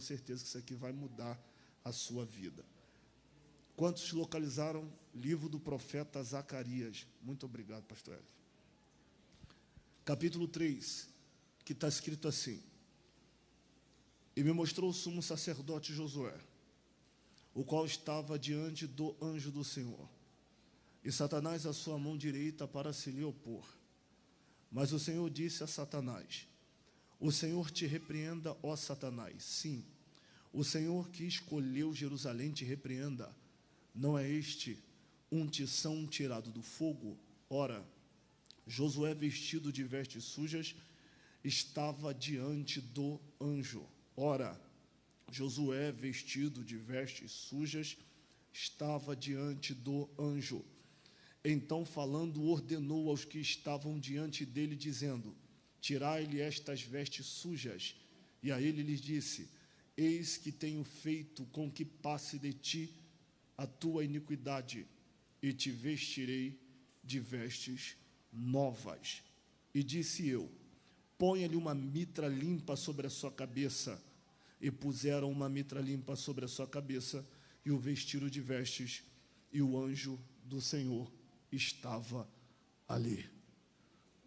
certeza que isso aqui vai mudar a sua vida. Quantos localizaram livro do profeta Zacarias? Muito obrigado, pastor Hélio. Capítulo 3, que está escrito assim: E me mostrou o sumo sacerdote Josué, o qual estava diante do anjo do Senhor, e Satanás à sua mão direita para se lhe opor. Mas o Senhor disse a Satanás: O Senhor te repreenda, ó Satanás. Sim, o Senhor que escolheu Jerusalém te repreenda. Não é este um tição tirado do fogo? Ora, Josué, vestido de vestes sujas, estava diante do anjo. Ora, Josué, vestido de vestes sujas, estava diante do anjo. Então, falando, ordenou aos que estavam diante dele, dizendo: Tirai-lhe estas vestes sujas. E a ele lhes disse: Eis que tenho feito com que passe de ti a tua iniquidade, e te vestirei de vestes novas. E disse eu: Ponha-lhe uma mitra limpa sobre a sua cabeça. E puseram uma mitra limpa sobre a sua cabeça, e o vestiram de vestes, e o anjo do Senhor estava ali.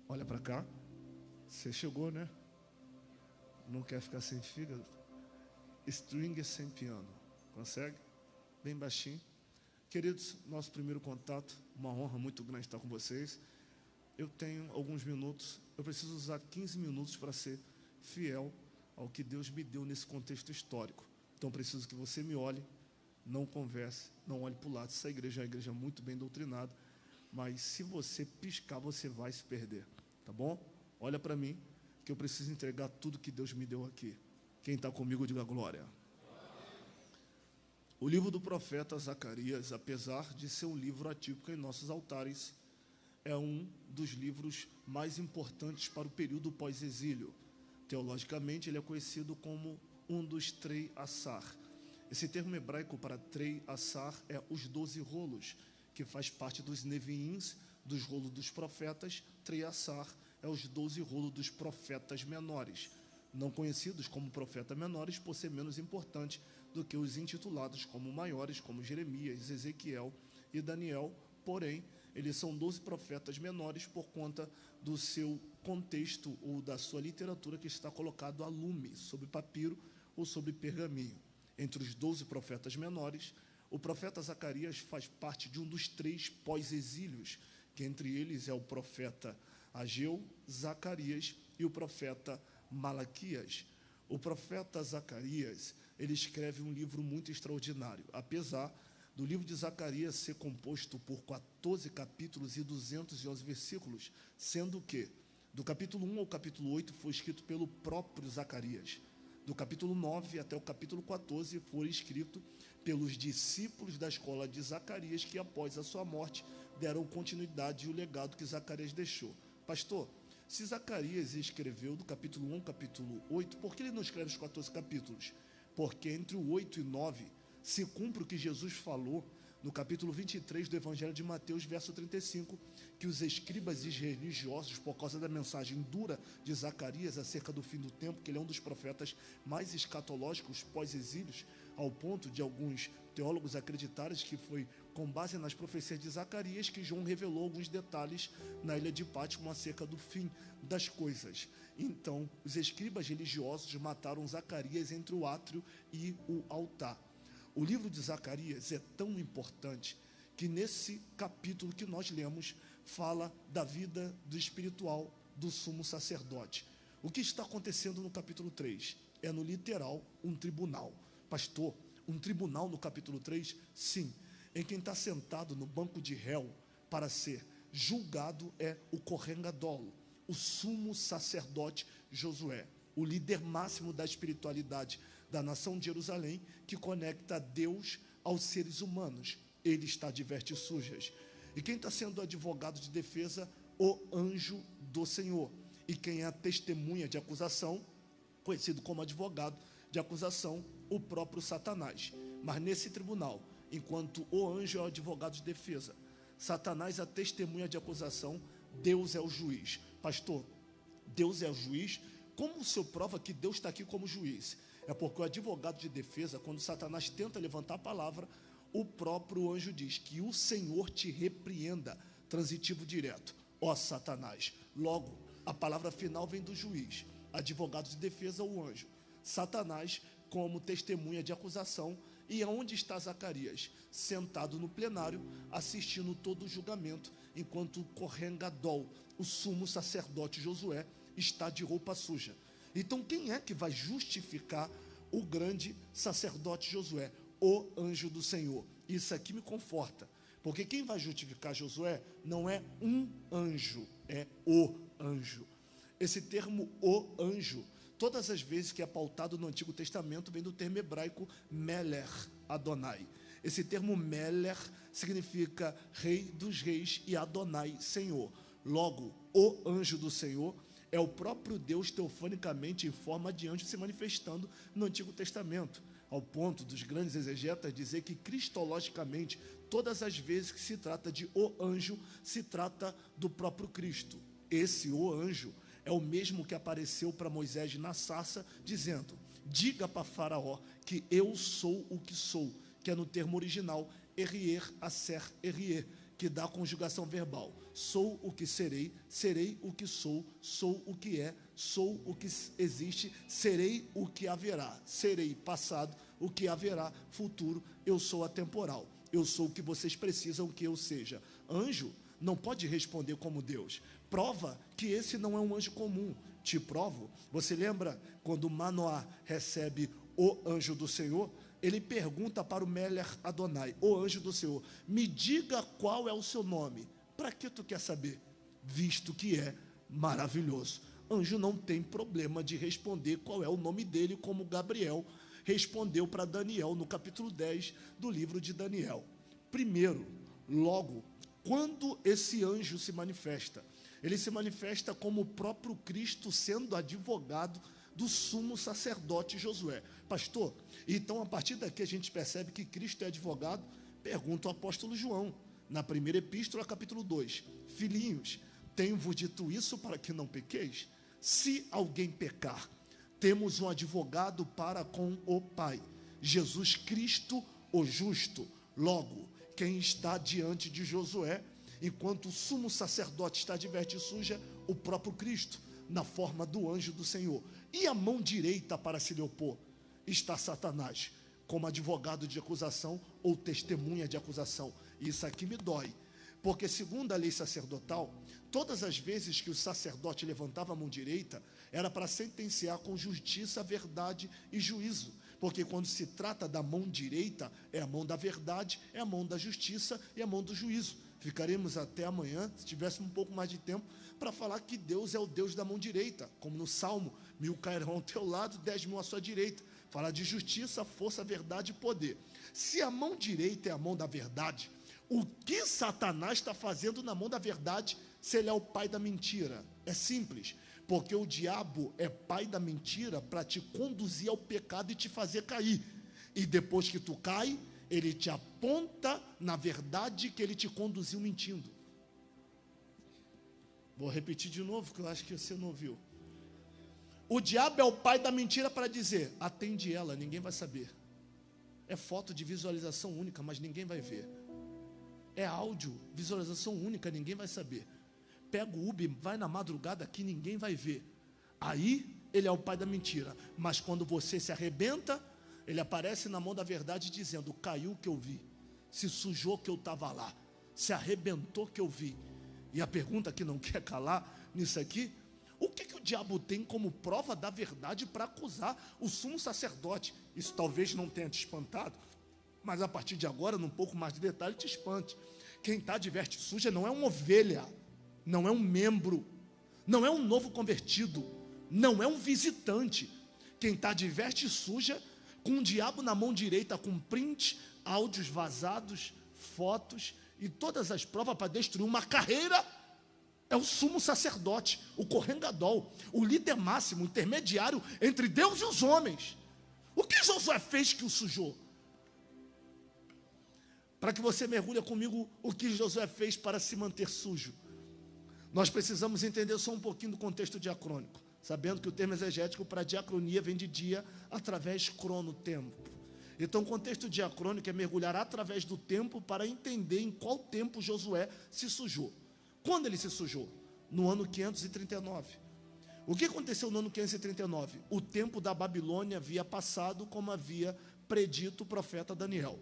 Olha para cá. Você chegou, né? Não quer ficar sem fígado? String sem piano. Consegue? Bem baixinho. Queridos, nosso primeiro contato, uma honra muito grande estar com vocês. Eu tenho alguns minutos, eu preciso usar 15 minutos para ser fiel ao que Deus me deu nesse contexto histórico. Então preciso que você me olhe, não converse, não olhe para o lado. Essa igreja é uma igreja muito bem doutrinada, mas se você piscar, você vai se perder, tá bom? Olha para mim, que eu preciso entregar tudo que Deus me deu aqui. Quem está comigo, diga glória. O livro do profeta Zacarias, apesar de ser um livro atípico em nossos altares, é um dos livros mais importantes para o período pós-exílio. Teologicamente, ele é conhecido como um dos Trei Assar. Esse termo hebraico para Trei Assar é os 12 rolos, que faz parte dos Neviins, dos rolos dos profetas. Trei Assar é os 12 rolos dos profetas menores, não conhecidos como profetas menores por ser menos importante do que os intitulados como maiores, como Jeremias, Ezequiel e Daniel. Porém, eles são 12 profetas menores por conta do seu contexto ou da sua literatura que está colocado a lume, sobre papiro ou sobre pergaminho. Entre os 12 profetas menores, o profeta Zacarias faz parte de um dos 3 pós-exílios, que entre eles é o profeta Ageu, Zacarias e o profeta Malaquias. O profeta Zacarias, ele escreve um livro muito extraordinário, apesar do livro de Zacarias ser composto por 14 capítulos e 211 versículos, sendo que do capítulo 1 ao capítulo 8 foi escrito pelo próprio Zacarias. Do capítulo 9 até o capítulo 14 foi escrito pelos discípulos da escola de Zacarias, que após a sua morte deram continuidade ao legado que Zacarias deixou. Pastor, se Zacarias escreveu do capítulo 1 ao capítulo 8, por que ele não escreve os 14 capítulos? Porque entre o 8 e 9 se cumpre o que Jesus falou no capítulo 23 do Evangelho de Mateus, verso 35, que os escribas e religiosos, por causa da mensagem dura de Zacarias acerca do fim do tempo, que ele é um dos profetas mais escatológicos pós-exílios, ao ponto de alguns teólogos acreditarem que foi com base nas profecias de Zacarias que João revelou alguns detalhes na ilha de Pátimo acerca do fim das coisas. Então, os escribas religiosos mataram Zacarias entre o átrio e o altar. O livro de Zacarias é tão importante que nesse capítulo que nós lemos fala da vida do espiritual do sumo sacerdote. O que está acontecendo no capítulo 3? É no literal um tribunal. Pastor, um tribunal no capítulo 3? Sim. Em quem está sentado no banco de réu para ser julgado é o Kohen Gadol, o sumo sacerdote Josué, o líder máximo da espiritualidade da nação de Jerusalém, que conecta Deus aos seres humanos. Ele está de vestes sujas. E quem está sendo advogado de defesa? O anjo do Senhor. E quem é a testemunha de acusação, conhecido como advogado de acusação, o próprio Satanás. Mas nesse tribunal, enquanto o anjo é o advogado de defesa, Satanás é a testemunha de acusação, Deus é o juiz. Pastor, Deus é o juiz. Como o senhor prova que Deus está aqui como juiz? É porque o advogado de defesa, quando Satanás tenta levantar a palavra, o próprio anjo diz que o Senhor te repreenda, transitivo direto, ó Satanás. Logo, a palavra final vem do juiz, advogado de defesa, o anjo. Satanás como testemunha de acusação. E aonde está Zacarias? Sentado no plenário, assistindo todo o julgamento, enquanto o Kohen Gadol, o sumo sacerdote Josué, está de roupa suja. Então quem é que vai justificar o grande sacerdote Josué? O anjo do Senhor. Isso aqui me conforta, porque quem vai justificar Josué não é um anjo, é o anjo. Esse termo, o anjo, todas as vezes que é pautado no Antigo Testamento, vem do termo hebraico Meler Adonai. Esse termo Meler significa rei dos reis e Adonai, Senhor. Logo, o anjo do Senhor é o próprio Deus teofanicamente em forma de anjo se manifestando no Antigo Testamento, ao ponto dos grandes exegetas dizer que cristologicamente, todas as vezes que se trata de o anjo, se trata do próprio Cristo. Esse o anjo é o mesmo que apareceu para Moisés na sarça, dizendo: diga para Faraó que eu sou o que sou, que é no termo original, erier, aser, erier, que dá a conjugação verbal. Sou o que serei, serei o que sou o que é, sou o que existe, serei o que haverá, serei passado, o que haverá, futuro, eu sou atemporal, eu sou o que vocês precisam que eu seja. Anjo não pode responder como Deus. Prova que esse não é um anjo comum. Te provo. Você lembra quando Manoá recebe o anjo do Senhor? Ele pergunta para o Meler Adonai, o anjo do Senhor: me diga qual é o seu nome. Para que tu quer saber? Visto que é maravilhoso. Anjo não tem problema de responder qual é o nome dele, como Gabriel respondeu para Daniel no capítulo 10 do livro de Daniel. Primeiro, logo, quando esse anjo se manifesta, ele se manifesta como o próprio Cristo sendo advogado do sumo sacerdote Josué. Pastor, então a partir daqui a gente percebe que Cristo é advogado? Pergunta o apóstolo João, na primeira epístola, capítulo 2. Filhinhos, tenho-vos dito isso para que não pequeis? Se alguém pecar, temos um advogado para com o Pai, Jesus Cristo, o justo. Logo, quem está diante de Josué, enquanto o sumo sacerdote está de veste suja, o próprio Cristo, na forma do anjo do Senhor. E a mão direita para se lhe opor está Satanás, como advogado de acusação ou testemunha de acusação. Isso aqui me dói, porque segundo a lei sacerdotal, todas as vezes que o sacerdote levantava a mão direita, era para sentenciar com justiça, verdade e juízo. Porque quando se trata da mão direita, é a mão da verdade, é a mão da justiça e a mão do juízo. Ficaremos até amanhã, se tivéssemos um pouco mais de tempo, para falar que Deus é o Deus da mão direita, como no Salmo: 1000 cairão ao teu lado, 10.000 à sua direita. Fala de justiça, força, verdade e poder. Se a mão direita é a mão da verdade, o que Satanás está fazendo na mão da verdade, se ele é o pai da mentira? É simples, porque o diabo é pai da mentira para te conduzir ao pecado e te fazer cair. E depois que tu cai, ele te aponta na verdade que ele te conduziu mentindo. Vou repetir de novo, que eu acho que você não ouviu. O diabo é o pai da mentira para dizer: atende ela, ninguém vai saber. É foto de visualização única, mas ninguém vai ver. É áudio, visualização única, ninguém vai saber. Pega o Uber, vai na madrugada aqui, ninguém vai ver. Aí ele é o pai da mentira. Mas quando você se arrebenta, ele aparece na mão da verdade dizendo: caiu que eu vi, se sujou que eu estava lá, se arrebentou que eu vi. E a pergunta que não quer calar nisso aqui: o que o diabo tem como prova da verdade para acusar o sumo sacerdote? Isso talvez não tenha te espantado, mas a partir de agora, num pouco mais de detalhe, te espante. Quem está de veste suja não é uma ovelha, não é um membro, não é um novo convertido, não é um visitante. Quem está de veste suja, com o diabo na mão direita, com print, áudios vazados, fotos e todas as provas para destruir uma carreira, é o sumo sacerdote, o Kohen Gadol, o líder máximo, o intermediário entre Deus e os homens. O que Josué fez que o sujou? Para que você mergulhe comigo o que Josué fez para se manter sujo, nós precisamos entender só um pouquinho do contexto diacrônico. sabendo que o termo exegético para diacronia vem de dia através crono-tempo. Então, o contexto diacrônico é mergulhar através do tempo para entender em qual tempo Josué se sujou. Quando ele se sujou? No ano 539. O que aconteceu no ano 539? O tempo da Babilônia havia passado, como havia predito o profeta Daniel.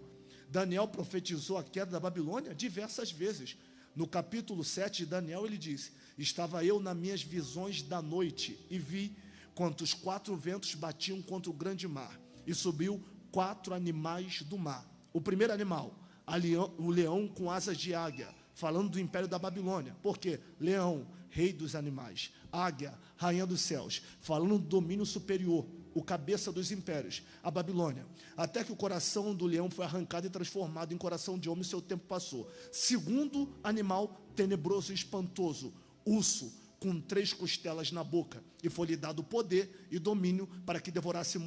Daniel profetizou a queda da Babilônia diversas vezes. No capítulo 7 de Daniel, ele disse: estava eu nas minhas visões da noite e vi quanto os 4 ventos batiam contra o grande mar, e subiu 4 animais do mar. O primeiro animal, o leão com asas de águia, falando do império da Babilônia. Por quê? Leão, rei dos animais. Águia, rainha dos céus, falando do domínio superior, o cabeça dos impérios, a Babilônia. Até que o coração do leão foi arrancado e transformado em coração de homem, e seu tempo passou. Segundo animal tenebroso e espantoso, urso, com 3 costelas na boca, e foi-lhe dado poder e domínio para que devorasse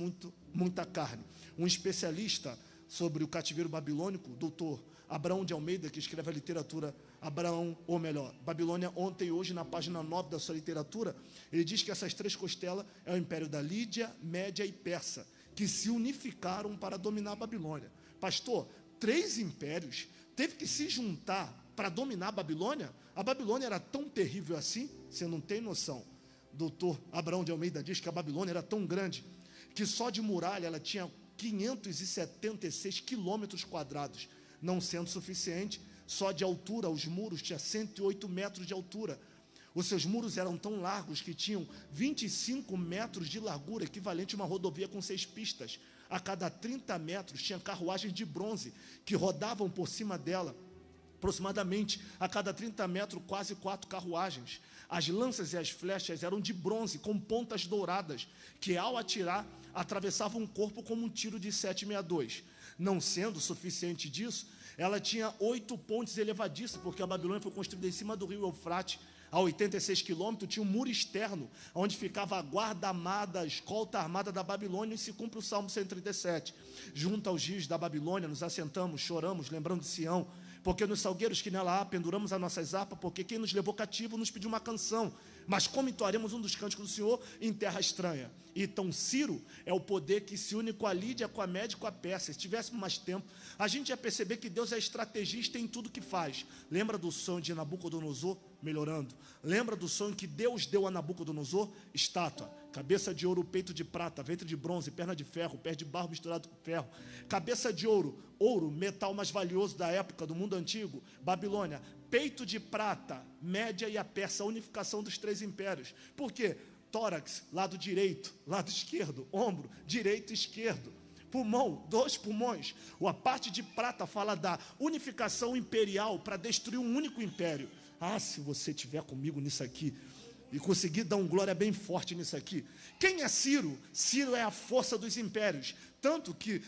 muita carne. Um especialista sobre o cativeiro babilônico, doutor Abraão de Almeida, que escreve a literatura Babilônia ontem e hoje, na página 9 da sua literatura, ele diz que essas 3 costelas é o império da Lídia, Média e Persa, que se unificaram para dominar a Babilônia. Pastor, 3 impérios teve que se juntar para dominar a Babilônia? A Babilônia era tão terrível assim? Você não tem noção. Doutor Abraão de Almeida diz que a Babilônia era tão grande que só de muralha ela tinha 576 quilômetros quadrados, não sendo suficiente, só de altura, os muros tinham 108 metros de altura. Os seus muros eram tão largos que tinham 25 metros de largura, equivalente a uma rodovia com 6 pistas. A cada 30 metros tinha carruagens de bronze que rodavam por cima dela. Aproximadamente a cada 30 metros, quase 4 carruagens. As lanças e as flechas eram de bronze, com pontas douradas, que ao atirar, atravessavam o corpo como um tiro de 7,62. Não sendo suficiente disso, ela tinha 8 pontes elevadiças, porque a Babilônia foi construída em cima do rio Eufrate, a 86 quilômetros, tinha um muro externo, onde ficava a guarda armada, a escolta armada da Babilônia, e se cumpre o Salmo 137. Junto aos rios da Babilônia, nos assentamos, choramos, lembrando de Sião, porque nos salgueiros que nela há, penduramos as nossas harpas, porque quem nos levou cativo nos pediu uma canção. Mas como entoaremos um dos cânticos do Senhor em terra estranha? Então, Ciro é o poder que se une com a Lídia, com a Média e com a Pérsia. Se tivéssemos mais tempo, a gente ia perceber que Deus é estrategista em tudo que faz. Lembra do sonho de Nabucodonosor? Melhorando. Lembra do sonho que Deus deu a Nabucodonosor? Estátua, cabeça de ouro, peito de prata, ventre de bronze, perna de ferro, pé de barro misturado com ferro. Cabeça de ouro, ouro, metal mais valioso da época, do mundo antigo. Babilônia, peito de prata, Média e a Pérsia, a unificação dos 3 impérios. Por quê? Tórax, lado direito, lado esquerdo, ombro, direito e esquerdo. Pulmão, 2 pulmões. A parte de prata fala da unificação imperial para destruir um único império. Ah, se você estiver comigo nisso aqui e conseguir dar um glória bem forte nisso aqui. Quem é Ciro? Ciro é a força dos impérios. Tanto que,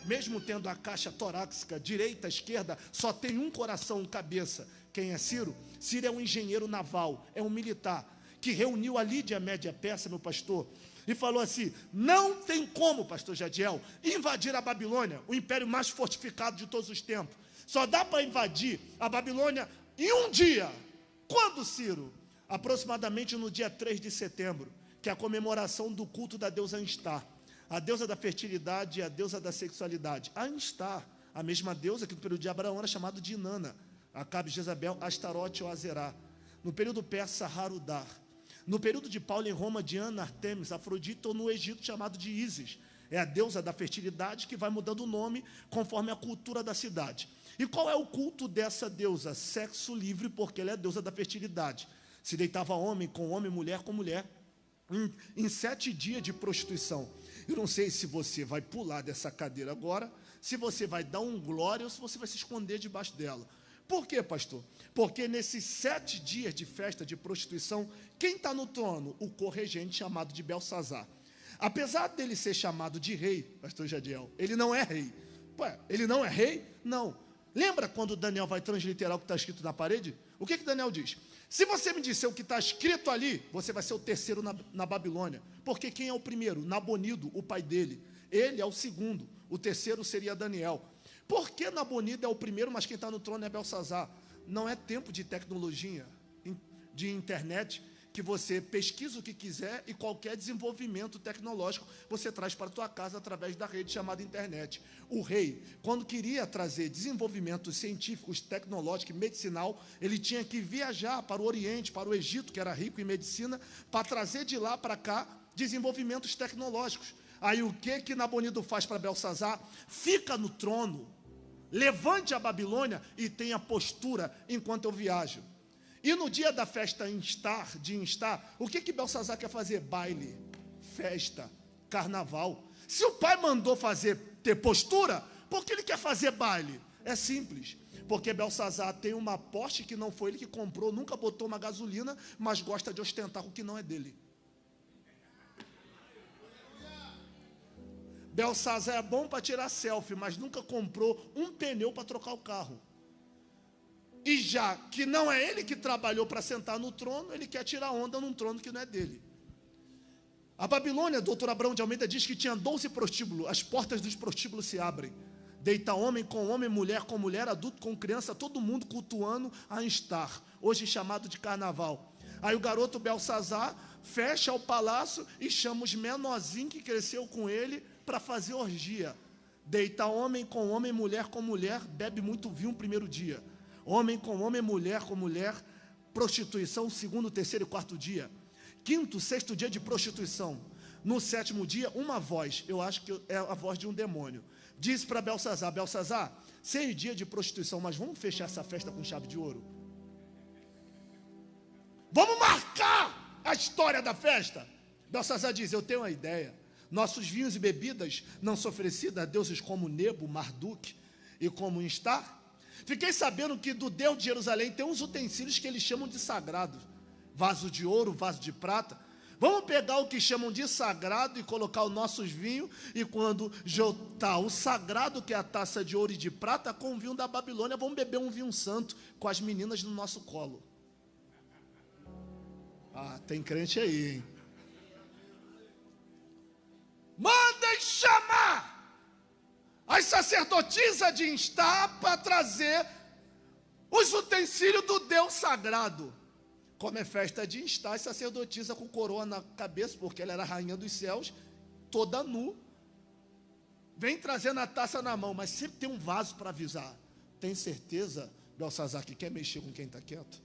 mesmo tendo a caixa torácica, direita, esquerda, só tem um coração, cabeça. Quem é Ciro? Ciro é um engenheiro naval, é um militar, que reuniu a Lídia, Média, Pérsia, meu pastor, e falou assim: não tem como, pastor Jadiel, invadir a Babilônia, o império mais fortificado de todos os tempos. Só dá para invadir a Babilônia em um dia. Quando, Ciro? Aproximadamente no dia 3 de setembro, que é a comemoração do culto da deusa Anstar, a deusa da fertilidade e a deusa da sexualidade. A Anstar, a mesma deusa que no período de Abraão era chamada de Inanna, Acabe, Jezabel, Astarote ou Azerá. No período persa, Harudar. No período de Paulo em Roma, Diana, Artemis, Afrodite, ou no Egito, chamado de Ísis. É a deusa da fertilidade que vai mudando o nome conforme a cultura da cidade. E qual é o culto dessa deusa? Sexo livre, porque ela é a deusa da fertilidade. Se deitava homem com homem, mulher com mulher, em 7 dias de prostituição. Eu não sei se você vai pular dessa cadeira agora, se você vai dar um glória ou se você vai se esconder debaixo dela. Por quê, pastor? Porque nesses 7 dias de festa de prostituição, quem está no trono? O corregente chamado de Belsazar. Apesar dele ser chamado de rei, pastor Jadiel, ele não é rei. Ué, ele não é rei? Não. Lembra quando Daniel vai transliterar o que está escrito na parede? O que Daniel diz? Se você me disser o que está escrito ali, você vai ser o terceiro na Babilônia. Porque quem é o primeiro? Nabonido, o pai dele. Ele é o segundo. O terceiro seria Daniel. Por que Nabonido é o primeiro, mas quem está no trono é Belsazar? Não é tempo de tecnologia, de internet, que você pesquisa o que quiser e qualquer desenvolvimento tecnológico você traz para a tua casa através da rede chamada internet. O rei, quando queria trazer desenvolvimentos científicos, tecnológicos e medicinal, ele tinha que viajar para o Oriente, para o Egito, que era rico em medicina, para trazer de lá para cá desenvolvimentos tecnológicos. Aí o que Nabonido faz para Belsazar? Fica no trono, levante a Babilônia e tenha postura enquanto eu viajo. E no dia da festa de Instar, o que Belsazar quer fazer? Baile, festa, carnaval. Se o pai mandou ter postura, por que ele quer fazer baile? É simples, porque Belsazar tem uma Porsche que não foi ele que comprou, nunca botou uma gasolina, mas gosta de ostentar o que não é dele. Belsazar é bom para tirar selfie, mas nunca comprou um pneu para trocar o carro. E já que não é ele que trabalhou para sentar no trono, ele quer tirar onda num trono que não é dele. A Babilônia, doutor Abraão de Almeida, diz que tinha 12 prostíbulos, as portas dos prostíbulos se abrem. Deita homem com homem, mulher com mulher, adulto com criança, todo mundo cultuando a Instar, hoje chamado de carnaval. Aí o garoto Belsazar fecha o palácio e chama os menorzinhos que cresceu com ele para fazer orgia. Deita homem com homem, mulher com mulher, bebe muito vinho no primeiro dia. Homem com homem, mulher com mulher, prostituição, segundo, terceiro e quarto dia. Quinto, sexto dia de prostituição. No sétimo dia, uma voz, eu acho que é a voz de um demônio, diz para Belsazar: Belsazar, 6 dias de prostituição, mas vamos fechar essa festa com chave de ouro? Vamos marcar a história da festa? Belsazar diz: eu tenho uma ideia. Nossos vinhos e bebidas não são oferecidos a deuses como Nebo, Marduk e como Instar? Fiquei sabendo que do Deus de Jerusalém tem uns utensílios que eles chamam de sagrado. Vaso de ouro, vaso de prata. Vamos pegar o que chamam de sagrado e colocar os nossos vinhos, e quando juntar o sagrado, que é a taça de ouro e de prata, com o vinho da Babilônia, vamos beber um vinho santo com as meninas no nosso colo. Ah, tem crente aí, hein? Mandem chamar as sacerdotisas de Instar para trazer os utensílios do Deus sagrado. Como é festa de Instar, a sacerdotisa com coroa na cabeça, porque ela era a rainha dos céus, toda nu, vem trazendo a taça na mão, mas sempre tem um vaso para avisar. Tem certeza, Belsazar, que quer mexer com quem está quieto?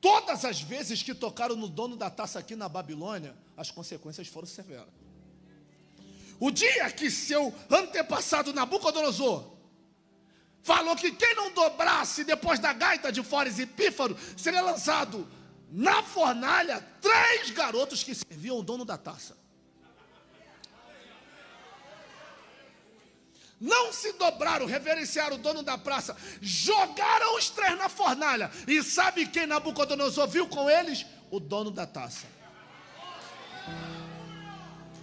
Todas as vezes que tocaram no dono da taça aqui na Babilônia, as consequências foram severas. O dia que seu antepassado Nabucodonosor falou que quem não dobrasse depois da gaita de Fores e Pífaro seria lançado na fornalha 3 garotos que serviam o dono da taça. Não se dobraram, reverenciaram o dono da praça, jogaram os 3 na fornalha. E sabe quem Nabucodonosor viu com eles? O dono da taça.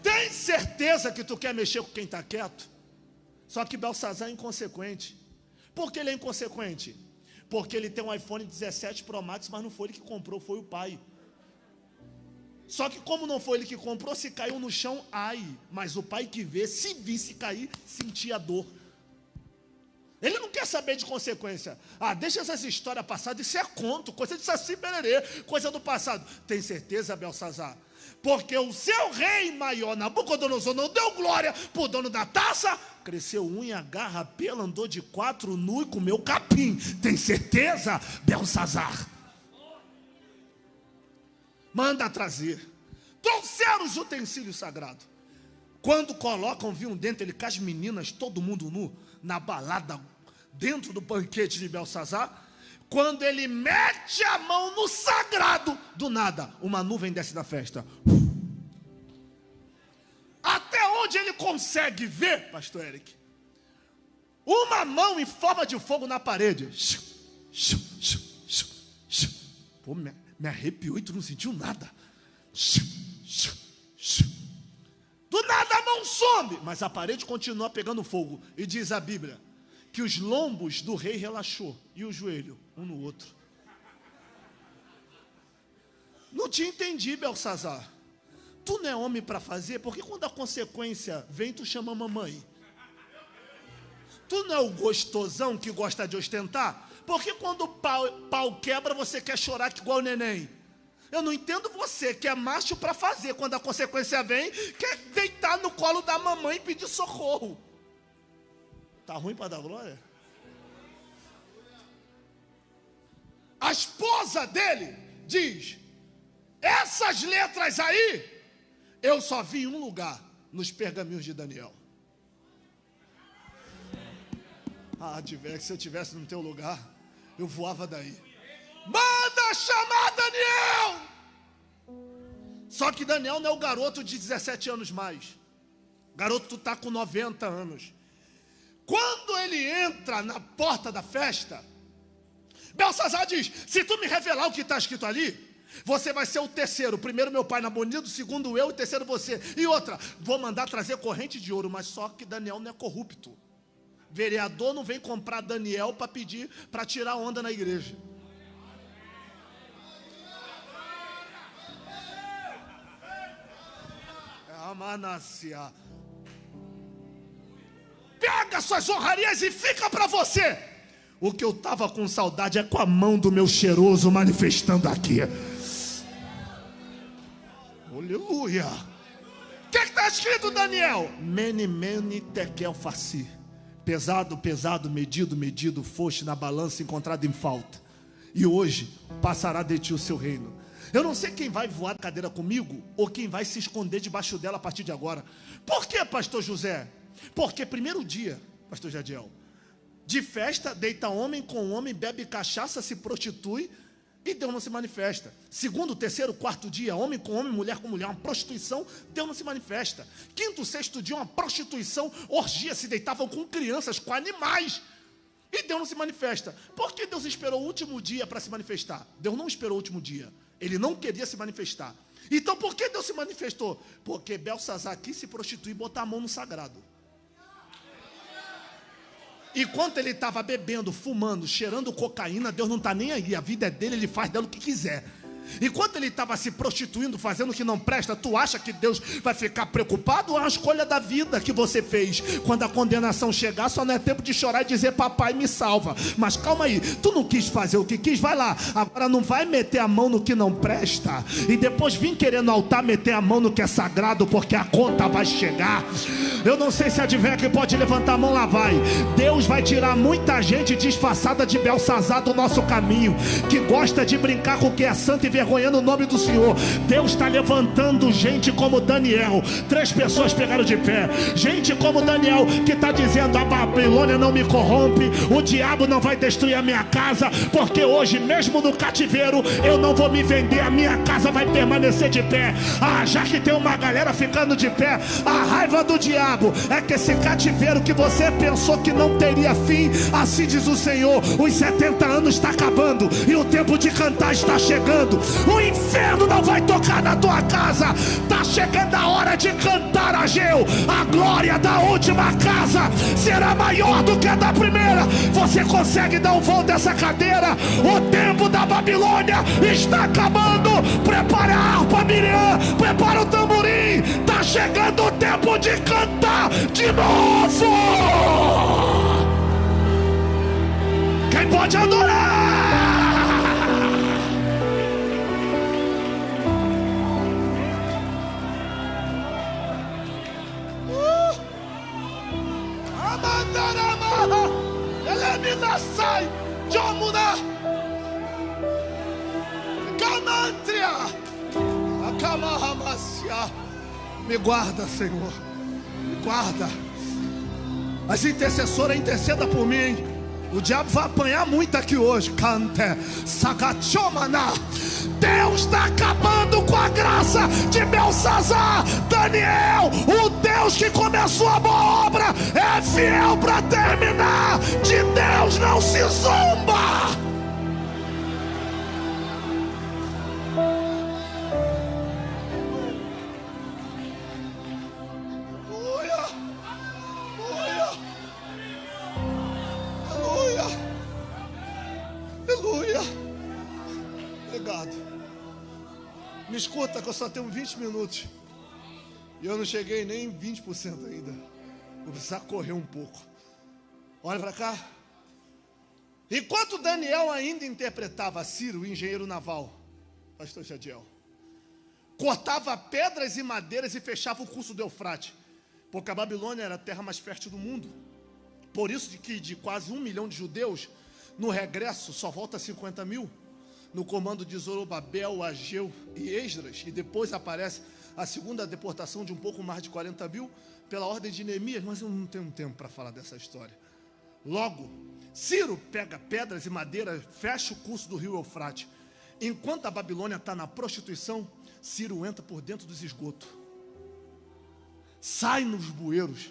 Tem certeza que tu quer mexer com quem está quieto? Só que Belsazar é inconsequente. Por que ele é inconsequente? Porque ele tem um iPhone 17 Pro Max, mas não foi ele que comprou, foi o pai. Só que como não foi ele que comprou, se caiu no chão, ai. Mas o pai que vê, se visse cair, sentia dor. Ele não quer saber de consequência. Ah, deixa essas histórias passadas, isso é conto, coisa de Saci Pererê, coisa do passado. Tem certeza, Belsazar? Porque o seu rei maior, Nabucodonosor, não deu glória para o dono da taça, cresceu unha, garra, pelo, andou de 4 nu e comeu capim. Tem certeza, Belsazar? Manda trazer. Trouxeram os utensílios sagrados. Quando colocam vinho dentro, ele com as meninas, todo mundo nu, na balada, dentro do banquete de Belsazar. Quando ele mete a mão no sagrado, do nada, uma nuvem desce da festa. Até onde ele consegue ver, pastor Eric, uma mão em forma de fogo na parede. Pô, me arrepiou e tu não sentiu nada. Do nada a mão some, mas a parede continua pegando fogo. E diz a Bíblia que os lombos do rei relaxou e o joelho um no outro. Não te entendi, Belsazar. Tu não é homem para fazer, porque quando a consequência vem, tu chama a mamãe. Tu não é o gostosão que gosta de ostentar? Porque quando o pau quebra, você quer chorar que igual o neném. Eu não entendo você, que é macho para fazer, quando a consequência vem, quer deitar no colo da mamãe e pedir socorro. Tá ruim para dar glória? A esposa dele diz: essas letras aí, eu só vi em um lugar, nos pergaminhos de Daniel. Se eu estivesse no teu lugar, eu voava daí. Manda chamar Daniel! Só que Daniel não é o garoto de 17 anos mais. O garoto está com 90 anos. Quando ele entra na porta da festa, Belsazar diz: se tu me revelar o que está escrito ali, você vai ser o terceiro. Primeiro meu pai Nabonido, segundo eu, e terceiro você. E outra, vou mandar trazer corrente de ouro. Mas só que Daniel não é corrupto. Vereador não vem comprar Daniel para pedir, para tirar onda na igreja. Amanácia. Pega suas honrarias e fica para você. O que eu estava com saudade é com a mão do meu cheiroso manifestando aqui. Aleluia. O que está escrito, Daniel? Mene, mene, tekel, farsi. Pesado, pesado, medido, medido, foste na balança, encontrado em falta. E hoje passará de ti o seu reino. Eu não sei quem vai voar na cadeira comigo, ou quem vai se esconder debaixo dela a partir de agora. Por que, pastor José? Porque primeiro dia, pastor Jadiel, de festa, deita homem com homem, bebe cachaça, se prostitui, e Deus não se manifesta. Segundo, terceiro, quarto dia, homem com homem, mulher com mulher, uma prostituição, Deus não se manifesta. Quinto, sexto dia, uma prostituição, orgia, se deitavam com crianças, com animais, e Deus não se manifesta. Por que Deus esperou o último dia para se manifestar? Deus não esperou o último dia, Ele não queria se manifestar. Então por que Deus se manifestou? Porque Belsazar quis se prostituir e botar a mão no sagrado. Enquanto ele estava bebendo, fumando, cheirando cocaína, Deus não está nem aí, a vida é dele, ele faz dela o que quiser. Enquanto ele estava se prostituindo, fazendo o que não presta, tu acha que Deus vai ficar preocupado? É uma escolha da vida que você fez. Quando a condenação chegar, só não é tempo de chorar e dizer: papai, me salva. Mas calma aí, tu não quis fazer o que quis, vai lá. Agora não vai meter a mão no que não presta e depois vir querer no altar meter a mão no que é sagrado, porque a conta vai chegar. Eu não sei se adivinha que pode levantar a mão, lá vai. Deus vai tirar muita gente disfarçada de Belsazar do nosso caminho, que gosta de brincar com o que é santo e vergonhando o nome do Senhor. Deus está levantando gente como Daniel. 3 pessoas pegaram de pé. Gente como Daniel, que está dizendo: a Babilônia não me corrompe, o diabo não vai destruir a minha casa, porque hoje mesmo no cativeiro eu não vou me vender, a minha casa vai permanecer de pé. Já que tem uma galera ficando de pé, a raiva do diabo é que esse cativeiro que você pensou que não teria fim, assim diz o Senhor, os 70 anos está acabando e o tempo de cantar está chegando. O inferno não vai tocar na tua casa. Está chegando a hora de cantar, Ageu. A glória da última casa será maior do que a da primeira. Você consegue dar um voo dessa cadeira? O tempo da Babilônia está acabando. Prepara a harpa, Miriam. Prepara o tamborim. Está chegando o tempo de cantar de novo. Quem pode adorar? Sai, Jomuna, Camantria, Acamahamassia. Me guarda, Senhor, me guarda. As intercessoras, interceda por mim. O diabo vai apanhar muito aqui hoje. Cante, Sagachomana. Deus está acabando com a graça de Belsazar. Daniel, o Deus que começou a boa obra, é fiel para terminar. De Deus não se zomba. Me escuta, que eu só tenho 20 minutos e eu não cheguei nem em 20% ainda. Vou precisar correr um pouco. Olha para cá. Enquanto Daniel ainda interpretava Ciro, o engenheiro naval, pastor Jadiel. Cortava pedras e madeiras e fechava o curso do Eufrate, porque a Babilônia era a terra mais fértil do mundo. Por isso que de quase 1 milhão de judeus, no regresso só volta 50 mil, no comando de Zorobabel, Ageu e Esdras, e depois aparece a segunda deportação de um pouco mais de 40 mil, pela ordem de Neemias, mas eu não tenho tempo para falar dessa história. Logo, Ciro pega pedras e madeira, fecha o curso do rio Eufrate. Enquanto a Babilônia está na prostituição, Ciro entra por dentro dos esgotos, sai nos bueiros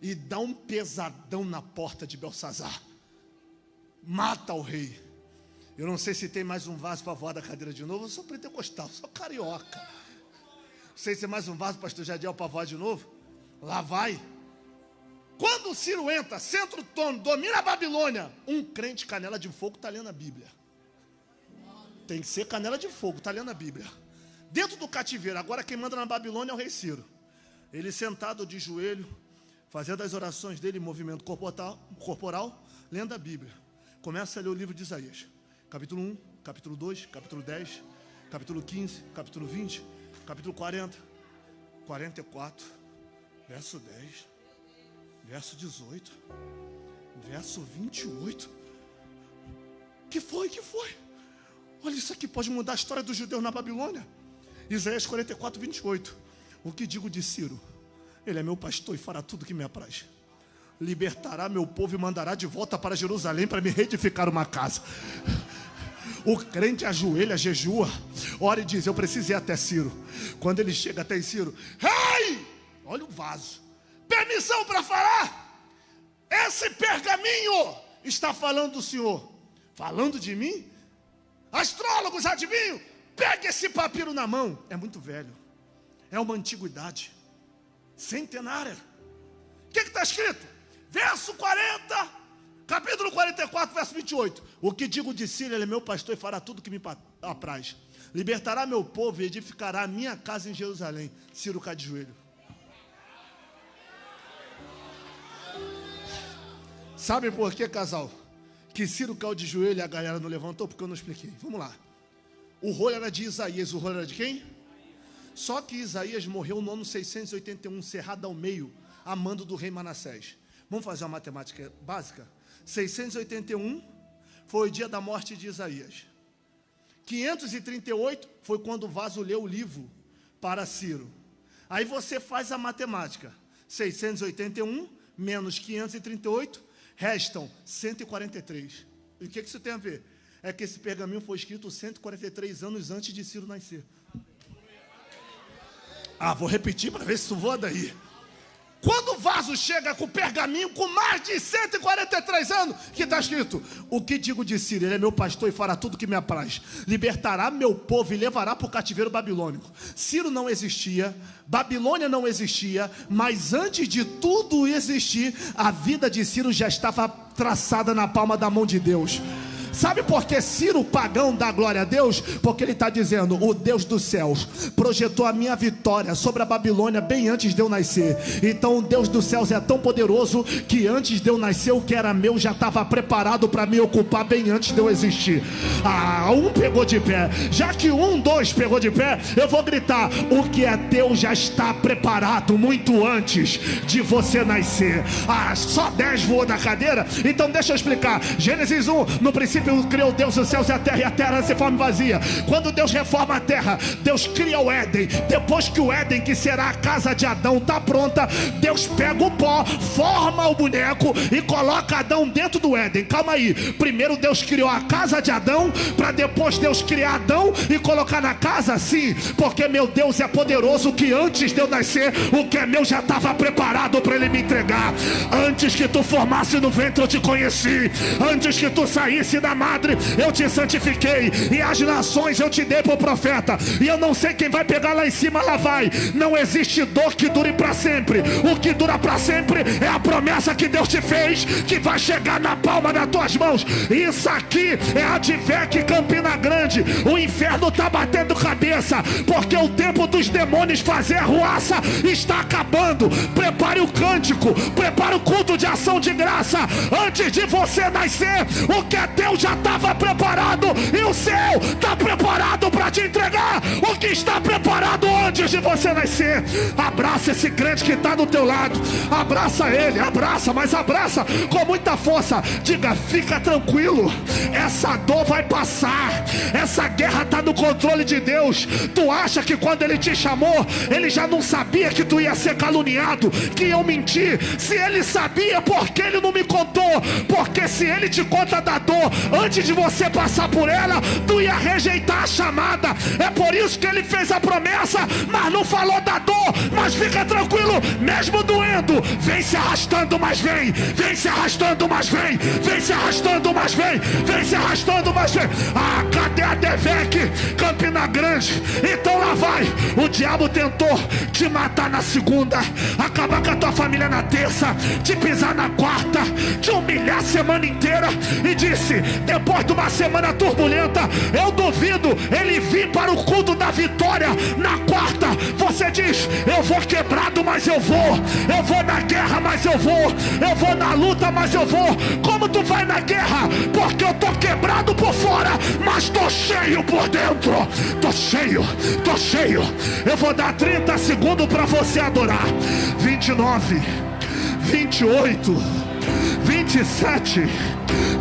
e dá um pesadão na porta de Belsazar. Mata o rei. Eu não sei se tem mais um vaso para voar da cadeira de novo. Eu sou pentecostal, sou carioca. Não sei se tem mais um vaso, pastor Jadiel, para voar de novo. Lá vai. Quando o Ciro entra, centro do trono, domina a Babilônia, um crente canela de fogo está lendo a Bíblia. Tem que ser canela de fogo, está lendo a Bíblia. Dentro do cativeiro, agora quem manda na Babilônia é o rei Ciro. Ele sentado de joelho, fazendo as orações dele em movimento corporal, lendo a Bíblia. Começa a ler o livro de Isaías. Capítulo 1, capítulo 2, capítulo 10, capítulo 15, capítulo 20, capítulo 40, 44, verso 10, verso 18, verso 28. Que foi? Olha, isso aqui pode mudar a história dos judeus na Babilônia. Isaías 44, 28. O que digo de Ciro? Ele é meu pastor e fará tudo que me apraz. Libertará meu povo e mandará de volta para Jerusalém para me reedificar uma casa. O crente ajoelha, jejua, ora e diz: eu preciso ir até Ciro. Quando ele chega até Ciro, rei, olha o vaso, permissão para falar. Esse pergaminho está falando do Senhor. Falando de mim? Astrólogos, adivinham? Pega esse papiro na mão. É muito velho, é uma antiguidade centenária. O que está escrito? Verso 40, capítulo 44, verso 28. O que digo de Ciro? Ele é meu pastor e fará tudo que me apraz. Libertará meu povo e edificará a minha casa em Jerusalém. Ciro cai de joelho. Sabe por que, casal, que Ciro caiu de joelho e a galera não levantou? Porque eu não expliquei. Vamos lá. O rolo era de Isaías. O rolo era de quem? Só que Isaías morreu no ano 681, cerrado ao meio, a mando do rei Manassés. Vamos fazer uma matemática básica? 681 foi o dia da morte de Isaías. 538 foi quando o vaso leu o livro para Ciro. Aí você faz a matemática. 681 menos 538, restam 143. E o que isso tem a ver? É que esse pergaminho foi escrito 143 anos antes de Ciro nascer. Vou repetir para ver se tu voa daí. Quando o vaso chega com o pergaminho com mais de 143 anos, que está escrito: o que digo de Ciro? Ele é meu pastor e fará tudo que me apraz. Libertará meu povo e levará para o cativeiro babilônico. Ciro não existia, Babilônia não existia, mas antes de tudo existir, a vida de Ciro já estava traçada na palma da mão de Deus. Sabe por que Ciro, o pagão, dá glória a Deus? Porque ele está dizendo: o Deus dos céus projetou a minha vitória sobre a Babilônia bem antes de eu nascer. Então o Deus dos céus é tão poderoso que antes de eu nascer, o que era meu já estava preparado para me ocupar bem antes de eu existir. Um pegou de pé. Já que 2 pegou de pé, eu vou gritar: o que é teu já está preparado muito antes de você nascer. Só 10 voou da cadeira? Então deixa eu explicar. Gênesis 1, no princípio criou Deus os céus e a terra se forma vazia. Quando Deus reforma a terra, Deus cria o Éden. Depois que o Éden, que será a casa de Adão, está pronta, Deus pega o pó, forma o boneco e coloca Adão dentro do Éden. Calma aí, primeiro Deus criou a casa de Adão, para depois Deus criar Adão e colocar na casa? Sim, porque meu Deus é poderoso, que antes de eu nascer, o que é meu já estava preparado para ele me entregar. Antes que tu formasse no ventre eu te conheci, antes que tu saísse da madre eu te santifiquei, e as nações eu te dei por profeta. E eu não sei quem vai pegar lá em cima, lá vai. Não existe dor que dure para sempre. O que dura para sempre é a promessa que Deus te fez, que vai chegar na palma das tuas mãos. Isso aqui é a Advec Campina Grande. O inferno está batendo cabeça, porque o tempo dos demônios fazer ruaça está acabando. Prepare o cântico, prepare o culto de ação de graça. Antes de você nascer, o que é teu já estava preparado, e o céu está preparado para te entregar o que está preparado antes de você nascer. Abraça esse crente que está do teu lado, abraça ele, abraça, mas abraça com muita força. Diga: fica tranquilo, essa dor vai passar, essa guerra está no controle de Deus. Tu acha que quando ele te chamou, ele já não sabia que tu ia ser caluniado, que iam mentir? Se ele sabia, por que ele não me contou? Porque se ele te conta da dor antes de você passar por ela, tu ia rejeitar a chamada. É por isso que ele fez a promessa, mas não falou da dor. Mas fica tranquilo, mesmo doendo, vem se arrastando, mas vem. Vem se arrastando, mas vem. Vem se arrastando, mas vem. Vem se arrastando, mas vem. Ah, cadê a Advec Campina Grande? Então lá vai. O diabo tentou te matar na segunda, acabar com a tua família na terça, te pisar na quarta, te humilhar a semana inteira, e disse: depois de uma semana turbulenta, eu duvido ele vir para o culto da vitória na quarta. Você diz: eu vou quebrado, mas eu vou na guerra, mas eu vou na luta, mas eu vou. Como tu vai na guerra? Porque eu tô quebrado por fora, mas tô cheio por dentro. Tô cheio. Eu vou dar 30 segundos para você adorar. 29, 28, 27,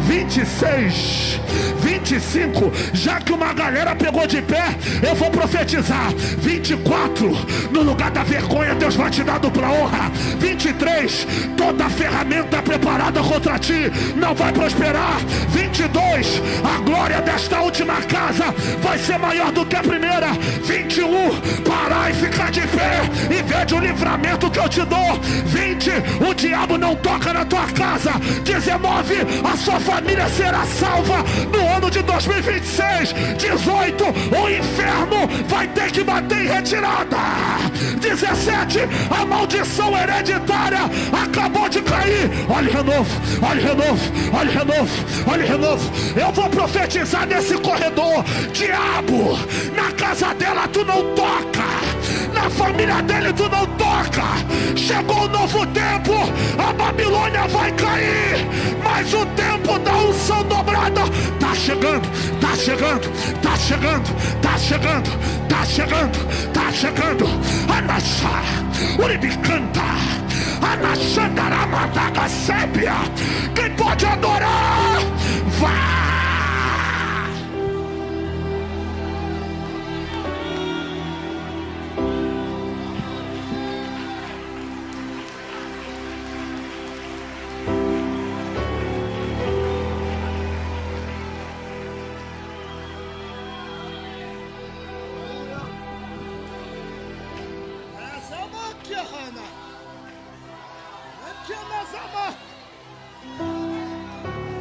26, 25. Já que uma galera pegou de pé, eu vou profetizar. 24, no lugar da vergonha, Deus vai te dar dupla honra. 23, toda ferramenta preparada contra ti não vai prosperar. 22, a glória desta última casa vai ser maior do que a primeira. 21, parar e ficar de pé e veja o livramento que eu te dou. 20, o diabo não toca na tua casa. 19, a sua família será salva no ano de 2026. 18, o inferno vai ter que bater em retirada. 17, a maldição hereditária acabou de cair. Olha o renovo, olha o renovo, olha o renovo, olha o renovo. Eu vou profetizar nesse corredor. Diabo, na casa dela tu não toca, na família dele tu não toca. Chegou um novo tempo, a Babilônia vai cair, mas o tempo da unção dobrada tá chegando, tá chegando, tá chegando, tá chegando, tá chegando, tá chegando. Anaxá, Uribicanta, Anaxandaramadaga Sépia. Quem pode adorar, vai!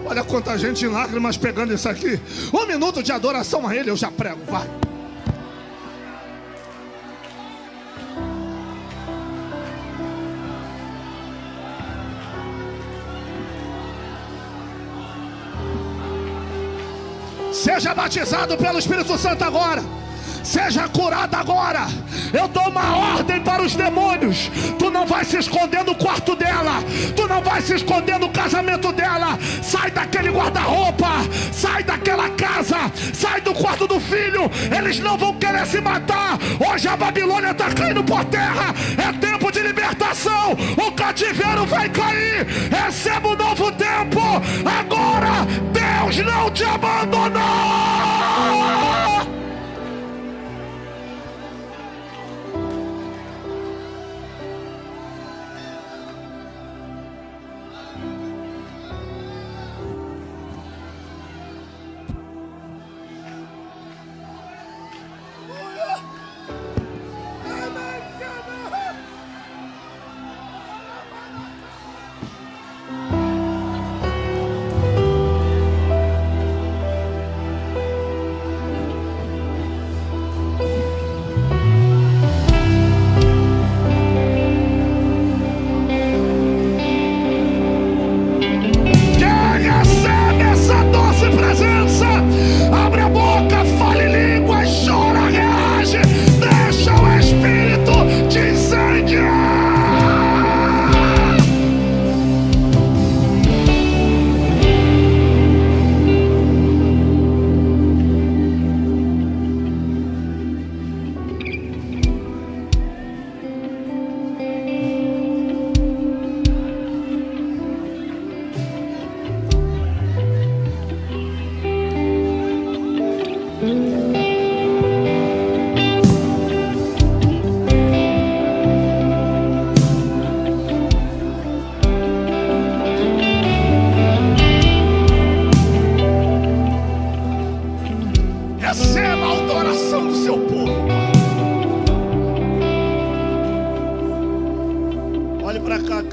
Olha quanta gente em lágrimas pegando isso aqui. 1 minuto de adoração a Ele, eu já prego, vai. Seja batizado pelo Espírito Santo agora. Seja curado agora. Eu dou uma ordem para os demônios. Tu não vai se esconder no quarto dela. Tu não vai se esconder no casamento dela. Sai daquele guarda-roupa. Sai daquela casa. Sai do quarto do filho. Eles não vão querer se matar. Hoje a Babilônia está caindo por terra. É tempo de libertação. O cativeiro vai cair. Receba um novo tempo. Agora Deus não te abandonou.